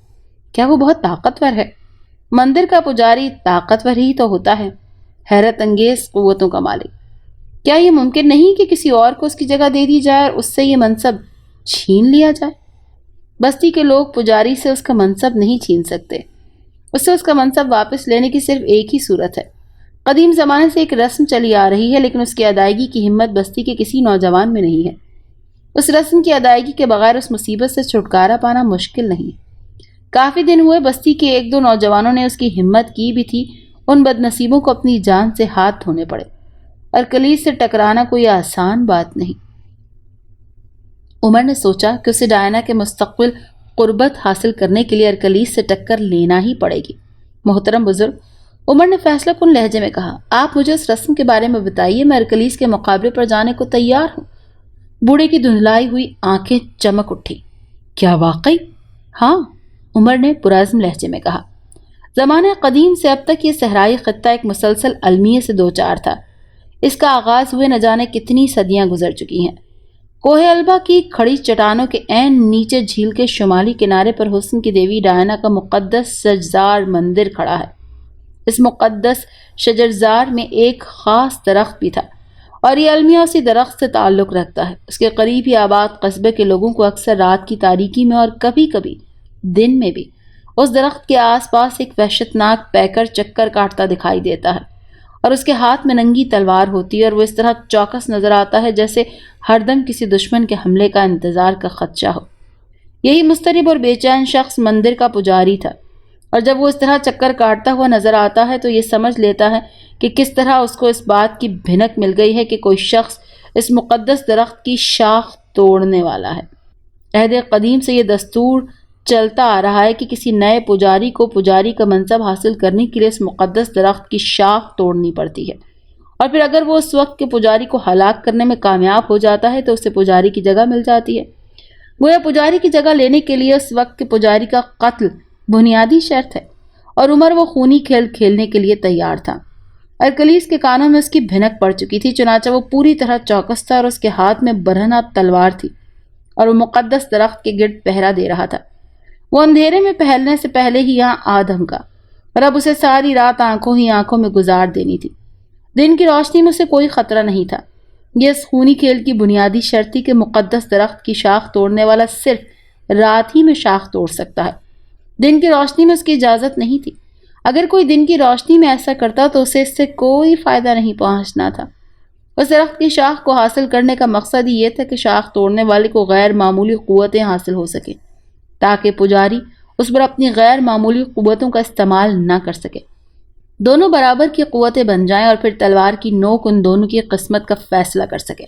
کیا وہ بہت طاقتور ہے؟ مندر کا پجاری طاقتور ہی تو ہوتا ہے، حیرت انگیز قوتوں کا مالک۔ کیا یہ ممکن نہیں کہ کسی اور کو اس کی جگہ دے دی جائے اور اس سے یہ منصب چھین لیا جائے؟ بستی کے لوگ پجاری سے اس کا منصب نہیں چھین سکتے۔ اس سے اس کا منصب واپس لینے کی صرف ایک ہی صورت ہے۔ قدیم زمانے سے ایک رسم چلی آ رہی ہے، لیکن اس کی ادائیگی کی ہمت بستی کے کسی نوجوان میں نہیں ہے۔ اس رسم کی ادائیگی کے بغیر اس مصیبت سے چھٹکارا پانا مشکل نہیں۔ کافی دن ہوئے بستی کے ایک دو نوجوانوں نے اس کی ہمت کی بھی تھی، ان بد نصیبوں کو اپنی جان سے ہاتھ دھونے پڑے۔ ارکلیس سے ٹکرانا کوئی آسان بات نہیں۔ عمر نے سوچا کہ اسے ڈائنا کے مستقبل قربت حاصل کرنے کے لیے ارکلیس سے ٹکر لینا ہی پڑے گی۔ محترم بزرگ، عمر نے فیصلہ کن لہجے میں کہا، آپ مجھے اس رسم کے بارے میں بتائیے، میں ارکلیس کے مقابلے پر جانے کو تیار ہوں۔ بوڑھے کی دھندلائی ہوئی آنکھیں چمک اٹھی۔ کیا واقعی؟ ہاں، عمر نے پرعزم لہجے میں کہا۔ زمانہ قدیم سے اب تک یہ صحرائی خطہ ایک مسلسل المیے سے دوچار تھا۔ اس کا آغاز ہوئے نہ جانے کتنی صدیاں گزر چکی ہیں۔ کوہ البا کی کھڑی چٹانوں کے عین نیچے جھیل کے شمالی کنارے پر حسن کی دیوی ڈائنا کا مقدس شجرزار مندر کھڑا ہے۔ اس مقدس شجرزار میں ایک خاص درخت بھی تھا اور یہ المیہ اسی درخت سے تعلق رکھتا ہے۔ اس کے قریب ہی آباد قصبے کے لوگوں کو اکثر رات کی تاریکی میں اور کبھی کبھی دن میں بھی اس درخت کے آس پاس ایک وحشتناک پیکر چکر کاٹتا دکھائی دیتا ہے، اور اس کے ہاتھ میں ننگی تلوار ہوتی ہے اور وہ اس طرح چوکس نظر آتا ہے جیسے ہر دم کسی دشمن کے حملے کا انتظار کا خدشہ ہو۔ یہی مضطرب اور بے چین شخص مندر کا پجاری تھا، اور جب وہ اس طرح چکر کاٹتا ہوا نظر آتا ہے تو یہ سمجھ لیتا ہے کہ کس طرح اس کو اس بات کی بھنک مل گئی ہے کہ کوئی شخص اس مقدس درخت کی شاخ توڑنے والا ہے۔ عہد قدیم سے یہ دستور چلتا آ رہا ہے کہ کسی نئے پجاری کو پجاری کا منصب حاصل کرنے کے لیے اس مقدس درخت کی شاخ توڑنی پڑتی ہے، اور پھر اگر وہ اس وقت کے پجاری کو ہلاک کرنے میں کامیاب ہو جاتا ہے تو اسے پجاری کی جگہ مل جاتی ہے۔ گویا پجاری کی جگہ لینے کے لیے اس وقت کے پجاری کا قتل بنیادی شرط ہے، اور عمر وہ خونی کھیل کھیلنے کے لیے تیار تھا۔ ارکلیس کے کانوں میں اس کی بھنک پڑ چکی تھی، چنانچہ وہ پوری طرح چوکس تھا اور اس کے ہاتھ میں برہنہ تلوار تھی اور وہ مقدس درخت کے گرد پہرا دے رہا تھا۔ وہ اندھیرے میں پہلنے سے پہلے ہی یہاں آ دھمکا، اور اب اسے ساری رات آنکھوں ہی آنکھوں میں گزار دینی تھی۔ دن کی روشنی میں اسے کوئی خطرہ نہیں تھا۔ یہ اس خونی کھیل کی بنیادی شرط تھی کہ مقدس درخت کی شاخ توڑنے والا صرف رات ہی میں شاخ توڑ سکتا ہے، دن کی روشنی میں اس کی اجازت نہیں تھی۔ اگر کوئی دن کی روشنی میں ایسا کرتا تو اسے اس سے کوئی فائدہ نہیں پہنچنا تھا۔ اس درخت کی شاخ کو حاصل کرنے کا مقصد ہی یہ تھا کہ شاخ توڑنے والے کو غیر معمولی قوتیں حاصل ہو سکیں، تاکہ پجاری اس پر اپنی غیر معمولی قوتوں کا استعمال نہ کر سکے۔ دونوں برابر کی قوتیں بن جائیں اور پھر تلوار کی نوک ان دونوں کی قسمت کا فیصلہ کر سکے۔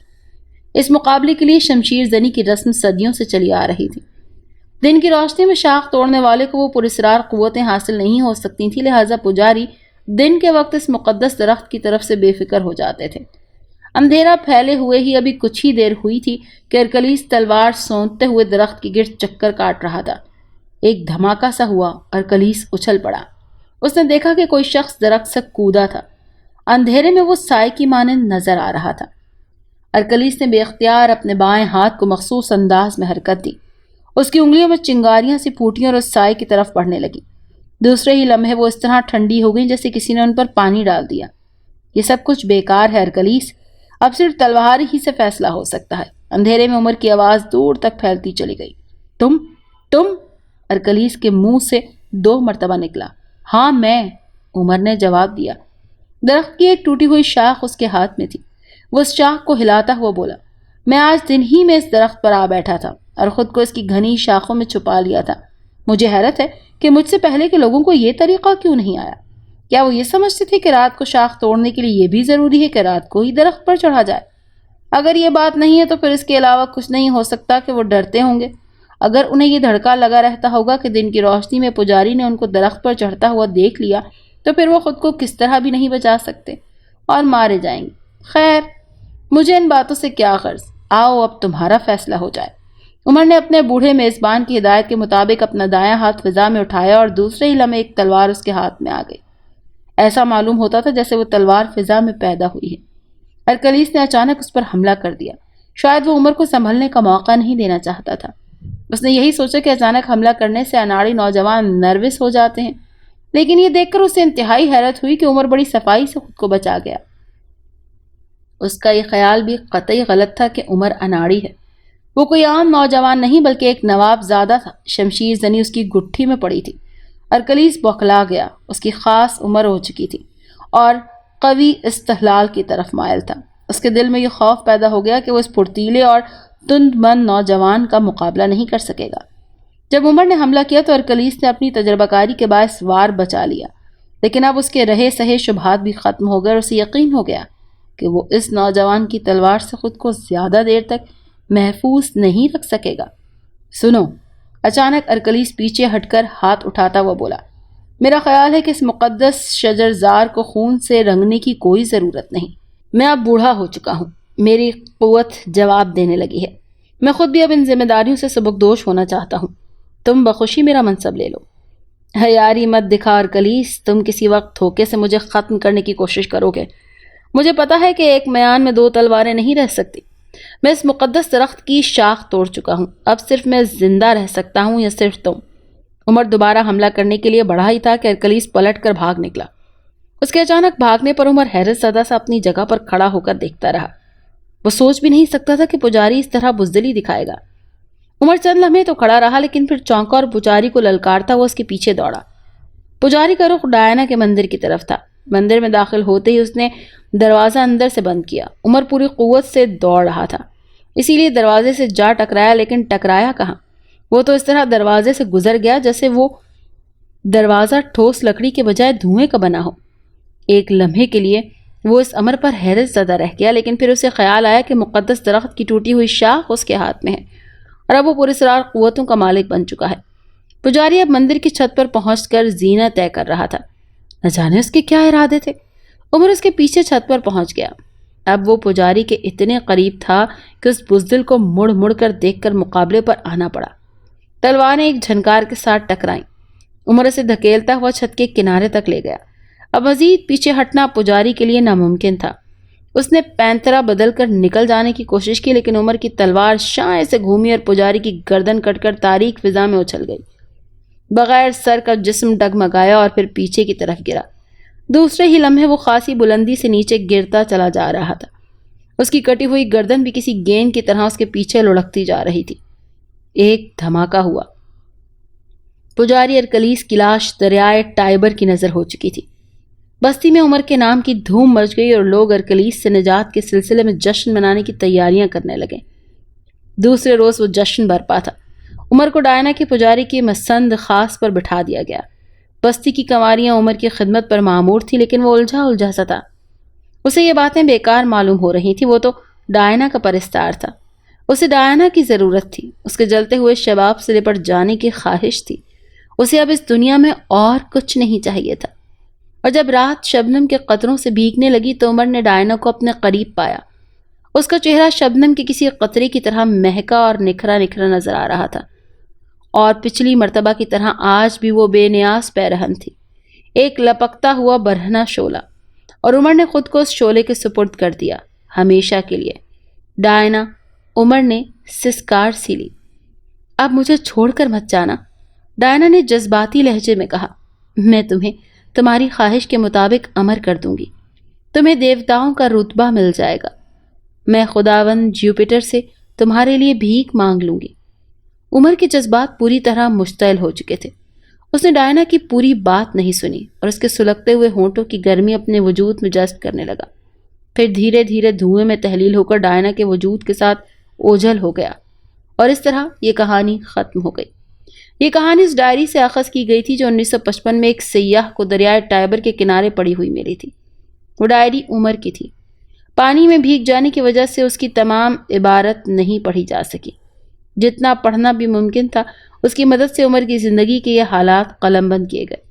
اس مقابلے کے لیے شمشیر زنی کی رسم صدیوں سے چلی آ رہی تھی۔ دن کی روشنی میں شاخ توڑنے والے کو وہ پراسرار قوتیں حاصل نہیں ہو سکتی تھیں، لہٰذا پجاری دن کے وقت اس مقدس درخت کی طرف سے بے فکر ہو جاتے تھے۔ اندھیرا پھیلے ہوئے ہی ابھی کچھ ہی دیر ہوئی تھی کہ ارکلیس تلوار سونتتے ہوئے درخت کے گرد چکر کاٹ رہا تھا۔ ایک دھماکہ سا ہوا، ارکلیس اچھل پڑا۔ اس نے دیکھا کہ کوئی شخص درخت سے کودا تھا۔ اندھیرے میں وہ سائے کی مانند نظر آ رہا تھا۔ ارکلیس نے بے اختیار اپنے بائیں ہاتھ کو مخصوص انداز میں حرکت دی۔ اس کی انگلیوں میں چنگاریاں سی پھوٹیں اور اس سائے کی طرف بڑھنے لگیں۔ دوسرے ہی لمحے وہ اس طرح ٹھنڈی ہو گئی جیسے کسی نے ان پر پانی ڈال دیا۔ یہ سب کچھ بیکار ہے ارکلیس، اب صرف تلوار ہی سے فیصلہ ہو سکتا ہے۔ اندھیرے میں عمر کی آواز دور تک پھیلتی چلی گئی۔ تم ارکلیس کے منہ سے 2 مرتبہ نکلا۔ ہاں میں، عمر نے جواب دیا۔ درخت کی ایک ٹوٹی ہوئی شاخ اس کے ہاتھ میں تھی۔ وہ اس شاخ کو ہلاتا ہوا بولا، میں آج دن ہی میں اس درخت پر آ بیٹھا تھا اور خود کو اس کی گھنی شاخوں میں چھپا لیا تھا۔ مجھے حیرت ہے کہ مجھ سے پہلے کے لوگوں کو یہ طریقہ کیوں نہیں آیا۔ کیا وہ یہ سمجھتے تھے کہ رات کو شاخ توڑنے کے لیے یہ بھی ضروری ہے کہ رات کو ہی درخت پر چڑھا جائے؟ اگر یہ بات نہیں ہے تو پھر اس کے علاوہ کچھ نہیں ہو سکتا کہ وہ ڈرتے ہوں گے۔ اگر انہیں یہ دھڑکا لگا رہتا ہوگا کہ دن کی روشنی میں پجاری نے ان کو درخت پر چڑھتا ہوا دیکھ لیا تو پھر وہ خود کو کس طرح بھی نہیں بچا سکتے اور مارے جائیں گے۔ خیر، مجھے ان باتوں سے کیا غرض، آؤ اب تمہارا فیصلہ ہو جائے۔ عمر نے اپنے بوڑھے میزبان کی ہدایت کے مطابق اپنا دایاں ہاتھ فضا میں اٹھایا اور دوسرے ہی لمحے ایک تلوار اس کے ہاتھ میں آ گئی۔ ایسا معلوم ہوتا تھا جیسے وہ تلوار فضا میں پیدا ہوئی ہے۔ ارکلیس نے اچانک اس پر حملہ کر دیا۔ شاید وہ عمر کو سنبھلنے کا موقع نہیں دینا چاہتا تھا۔ اس نے یہی سوچا کہ اچانک حملہ کرنے سے اناڑی نوجوان نروس ہو جاتے ہیں، لیکن یہ دیکھ کر اسے انتہائی حیرت ہوئی کہ عمر بڑی صفائی سے خود کو بچا گیا۔ اس کا یہ خیال بھی قطعی غلط تھا کہ عمر اناڑی ہے۔ وہ کوئی عام نوجوان نہیں بلکہ ایک نواب زادہ تھا۔ شمشیر زنی اس کی گٹھی میں پڑی تھی۔ ارکلیس بوکھلا گیا۔ اس کی خاص عمر ہو چکی تھی اور قوی استحلال کی طرف مائل تھا۔ اس کے دل میں یہ خوف پیدا ہو گیا کہ وہ اس پھرتیلے اور تند من نوجوان کا مقابلہ نہیں کر سکے گا۔ جب عمر نے حملہ کیا تو ارکلیس نے اپنی تجربہ کاری کے باعث وار بچا لیا، لیکن اب اس کے رہے سہے شبہات بھی ختم ہو گئے اور اسے یقین ہو گیا کہ وہ اس نوجوان کی تلوار سے خود کو زیادہ دیر تک محفوظ نہیں رکھ سکے گا۔ سنو، اچانک ارکلیس پیچھے ہٹ کر ہاتھ اٹھاتا ہوا بولا، میرا خیال ہے کہ اس مقدس شجرزار کو خون سے رنگنے کی کوئی ضرورت نہیں۔ میں اب بوڑھا ہو چکا ہوں، میری قوت جواب دینے لگی ہے۔ میں خود بھی اب ان ذمہ داریوں سے سبکدوش ہونا چاہتا ہوں۔ تم بخوشی میرا منصب لے لو۔ عیاری مت دکھا ارکلیس، تم کسی وقت دھوکے سے مجھے ختم کرنے کی کوشش کرو گے۔ مجھے پتا ہے کہ ایک میان میں 2 تلواریں نہیں رہ سکتی۔ میں اس مقدس درخت کی شاخ توڑ چکا ہوں، اب صرف میں زندہ رہ سکتا ہوں یا صرف تم۔ عمر دوبارہ حملہ کرنے کے لیے بڑھا ہی تھا کہ ارکلیس پلٹ کر بھاگ نکلا۔ اس کے اچانک بھاگنے پر عمر حیرت زدہ سا اپنی جگہ پر کھڑا ہو کر دیکھتا رہا۔ وہ سوچ بھی نہیں سکتا تھا کہ پجاری اس طرح بزدلی دکھائے گا۔ عمر چند لمحے تو کھڑا رہا، لیکن پھر چونکا اور پجاری کو للکارتا ہوا اس کے پیچھے دوڑا۔ پجاری کا رخ ڈائنا کے مندر کی طرف تھا۔ مندر میں داخل ہوتے ہی اس نے دروازہ اندر سے بند کیا۔ عمر پوری قوت سے دوڑ رہا تھا، اسی لیے دروازے سے جا ٹکرایا، لیکن ٹکرایا کہاں؟ وہ تو اس طرح دروازے سے گزر گیا جیسے وہ دروازہ ٹھوس لکڑی کے بجائے دھوئیں کا بنا ہو۔ ایک لمحے کے لیے وہ اس امر پر حیرت زدہ رہ گیا، لیکن پھر اسے خیال آیا کہ مقدس درخت کی ٹوٹی ہوئی شاخ اس کے ہاتھ میں ہے اور اب وہ پراسرار قوتوں کا مالک بن چکا ہے۔ پجاری اب مندر کی چھت پر پہنچ کر زینہ طے کر رہا تھا۔ نہ جانے اس کے کیا ارادے تھے۔ عمر اس کے پیچھے چھت پر پہنچ گیا۔ اب وہ پجاری کے اتنے قریب تھا کہ اس بزدل کو مڑ مڑ کر دیکھ کر مقابلے پر آنا پڑا۔ تلواریں ایک جھنکار کے ساتھ ٹکرائیں۔ عمر اسے دھکیلتا ہوا چھت کے کنارے تک لے گیا۔ اب مزید پیچھے ہٹنا پجاری کے لیے ناممکن تھا۔ اس نے پینترا بدل کر نکل جانے کی کوشش کی، لیکن عمر کی تلوار شائیں سے گھومی اور پجاری کی گردن کٹ کر تاریک فضا میں اچھل گئی۔ بغیر سر کا جسم ڈگمگایا اور پھر پیچھے کی طرف گرا۔ دوسرے ہی لمحے وہ خاصی بلندی سے نیچے گرتا چلا جا رہا تھا۔ اس کی کٹی ہوئی گردن بھی کسی گیند کی طرح اس کے پیچھے لڑکتی جا رہی تھی۔ ایک دھماکہ ہوا۔ پجاری ارکلیس کی لاش دریائے ٹائبر کی نظر ہو چکی تھی۔ بستی میں عمر کے نام کی دھوم مچ گئی اور لوگ ارکلیس سے نجات کے سلسلے میں جشن منانے کی تیاریاں کرنے لگے۔ دوسرے روز وہ جشن برپا تھا۔ عمر کو ڈائنا کی پجاری کی مسند خاص پر بٹھا دیا گیا۔ بستی کی کنواریاں عمر کی خدمت پر معمور تھی، لیکن وہ الجھا سا تھا۔ اسے یہ باتیں بیکار معلوم ہو رہی تھی۔ وہ تو ڈائنا کا پرستار تھا۔ اسے ڈائنا کی ضرورت تھی۔ اس کے جلتے ہوئے شباب سے لپٹ جانے کی خواہش تھی۔ اسے اب اس دنیا میں اور کچھ نہیں چاہیے تھا۔ اور جب رات شبنم کے قطروں سے بھیگنے لگی تو عمر نے ڈائنا کو اپنے قریب پایا۔ اس کا چہرہ شبنم کے کسی قطرے کی طرح مہکا اور نکھرا نکھرا نظر آ رہا تھا، اور پچھلی مرتبہ کی طرح آج بھی وہ بے نیاز پیرہن تھی، ایک لپکتا ہوا برہنہ شعلہ، اور عمر نے خود کو اس شعلے کے سپرد کر دیا، ہمیشہ کے لیے۔ ڈائنا، عمر نے سسکار سی لی۔ اب مجھے چھوڑ کر مت جانا، ڈائنا نے جذباتی لہجے میں کہا۔ میں تمہیں تمہاری خواہش کے مطابق امر کر دوں گی۔ تمہیں دیوتاؤں کا رتبہ مل جائے گا۔ میں خداوند جوپیٹر سے تمہارے لیے بھیک مانگ لوں گی۔ عمر کے جذبات پوری طرح مشتعل ہو چکے تھے۔ اس نے ڈائنا کی پوری بات نہیں سنی اور اس کے سلگتے ہوئے ہونٹوں کی گرمی اپنے وجود میں جذب کرنے لگا۔ پھر دھیرے دھیرے دھوئیں میں تحلیل ہو کر ڈائنا کے وجود کے ساتھ اوجھل ہو گیا، اور اس طرح یہ کہانی ختم ہو گئی۔ یہ کہانی اس ڈائری سے اخذ کی گئی تھی جو 1955 میں ایک سیاح کو دریائے ٹائبر کے کنارے پڑی ہوئی ملی تھی۔ وہ ڈائری عمر کی تھی۔ پانی میں بھیگ جانے کی وجہ سے اس کی تمام عبارت نہیں پڑھی جا سکی۔ جتنا پڑھنا بھی ممکن تھا اس کی مدد سے عمر کی زندگی کے یہ حالات قلم بند کیے گئے۔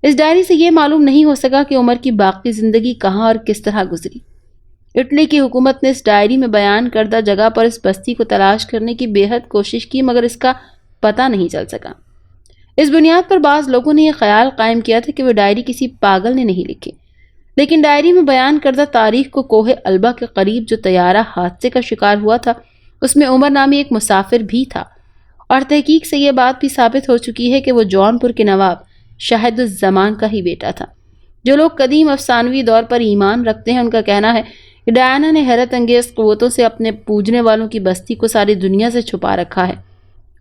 اس ڈائری سے یہ معلوم نہیں ہو سکا کہ عمر کی باقی زندگی کہاں اور کس طرح گزری۔ اٹلی کی حکومت نے اس ڈائری میں بیان کردہ جگہ پر اس بستی کو تلاش کرنے کی بے حد کوشش کی، مگر اس کا پتہ نہیں چل سکا۔ اس بنیاد پر بعض لوگوں نے یہ خیال قائم کیا تھا کہ وہ ڈائری کسی پاگل نے نہیں لکھی، لیکن ڈائری میں بیان کردہ تاریخ کو کوہ البا کے قریب جو طیارہ حادثے کا شکار ہوا تھا اس میں عمر نامی ایک مسافر بھی تھا، اور تحقیق سے یہ بات بھی ثابت ہو چکی ہے کہ وہ جون پور کے نواب شاہد الزمان کا ہی بیٹا تھا۔ جو لوگ قدیم افسانوی دور پر ایمان رکھتے ہیں ان کا کہنا ہے کہ ڈیانا نے حیرت انگیز قوتوں سے اپنے پوجنے والوں کی بستی کو ساری دنیا سے چھپا رکھا ہے،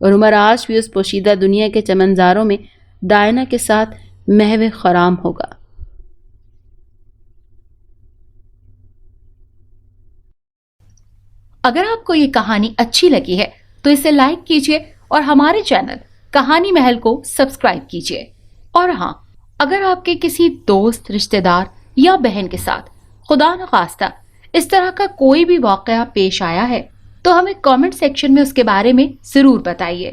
اور عمر آج بھی اس پوشیدہ دنیا کے چمنزاروں میں ڈائنا کے ساتھ محو خرام ہوگا۔ اگر آپ کو یہ کہانی اچھی لگی ہے تو اسے لائک کیجیے اور ہمارے چینل کہانی محل کو سبسکرائب کیجیے۔ اور ہاں، اگر آپ کے کسی دوست، رشتہ دار یا بہن کے ساتھ خدا نخواستہ اس طرح کا کوئی بھی واقعہ پیش آیا ہے تو ہمیں کامنٹ سیکشن میں اس کے بارے میں ضرور بتائیے۔